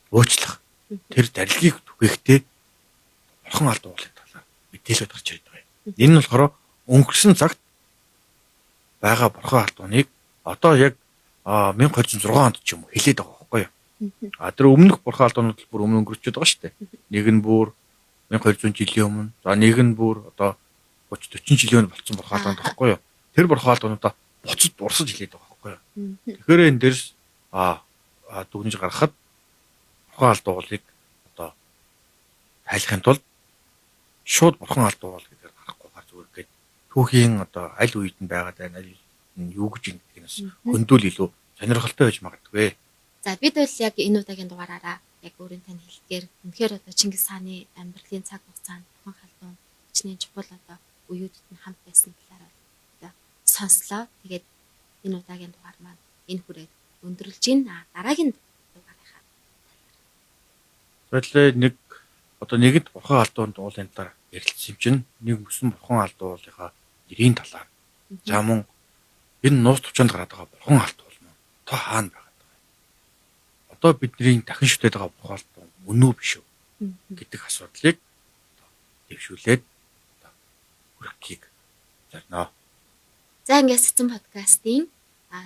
уучлах. Тэр дарилгыг түгээхдээ бурхан алдуу уулын талаар мэдээлэл гарч ирээд байгаа юм. Энэ нь болохоор өнгөрсөн цагт байгаа бурхан алдууныг одоо яг 1206 онд ч юм уу хэлээд байгаа байхгүй юу? Тэр өмнөх бурхан алдуунууд бүр өмнө өнгөрчөөд байгаа шүү дээ. Нэг нь бүр 1200 жилийн өмнө, за нэг нь бүр одоо 30 40 жилийн өмнө болсон бурхан алдуунууд байхгүй юу? Тэр бурхан алдуунуудаа буцаж дурсаж хэлээд байгаа байхгүй юу? Тэгэхээр энэ дээрс дүгнэж гаргахад бурхан алдуу уулыг одоо тайлахын тулд шууд бурхан алдуу уул гэдгээр гарахгүйгээр зүгээр гээд түүхийн одоо аль үед нь байгаад байна, аль нь юу гэж ингэдгээс хөндөөл илүү сонирхолтой байж магадгүй. За бид бол яг энэ удаагийн дугаараараа яг өөрийн тань хэлдгээр үнэхээр одоо Чингис хааны амьдралын цаг хугацаанд бурхан халдуун хичнээн чухал одоо уюудад нь хамт байсан талаар одоо сонслоо. Тэгээд энэ удаагийн дугаар маань энэ хүрээд өндөрлж байна. Дараагийн дугаарынхаа Тэгвэл нэгэнт бурхан алдуунд уулын талаар ярилцсан юм чинь нэг мөсөн бурхан алдуу уулынхаа нэрийн талаар. За мөн энэ нууц төвчөнд гараад байгаа бурхан алдуу бол мөн тоо хаана байгаад байгаа. Одоо бидний дахин шүтээд байгаа бурхан алдуу мөн үү биш үү гэдэг асуудлыг дэвшүүлээд хүрхийг зорно. За ингээд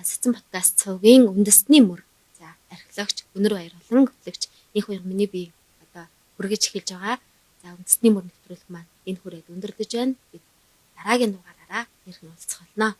Сэцэн подкаст цугийн үндэсний мөр. За археологч Өнөр Баяр болон хөтлөгч их хоёр миний бие одоо хүргэж эхэлж байгаа. За үндэсний мөр нэвтрүүлэг маань энэ хүрээд өндөрлөж байна. Бид дараагийн дугаараараа ирэх нь уулзах болно.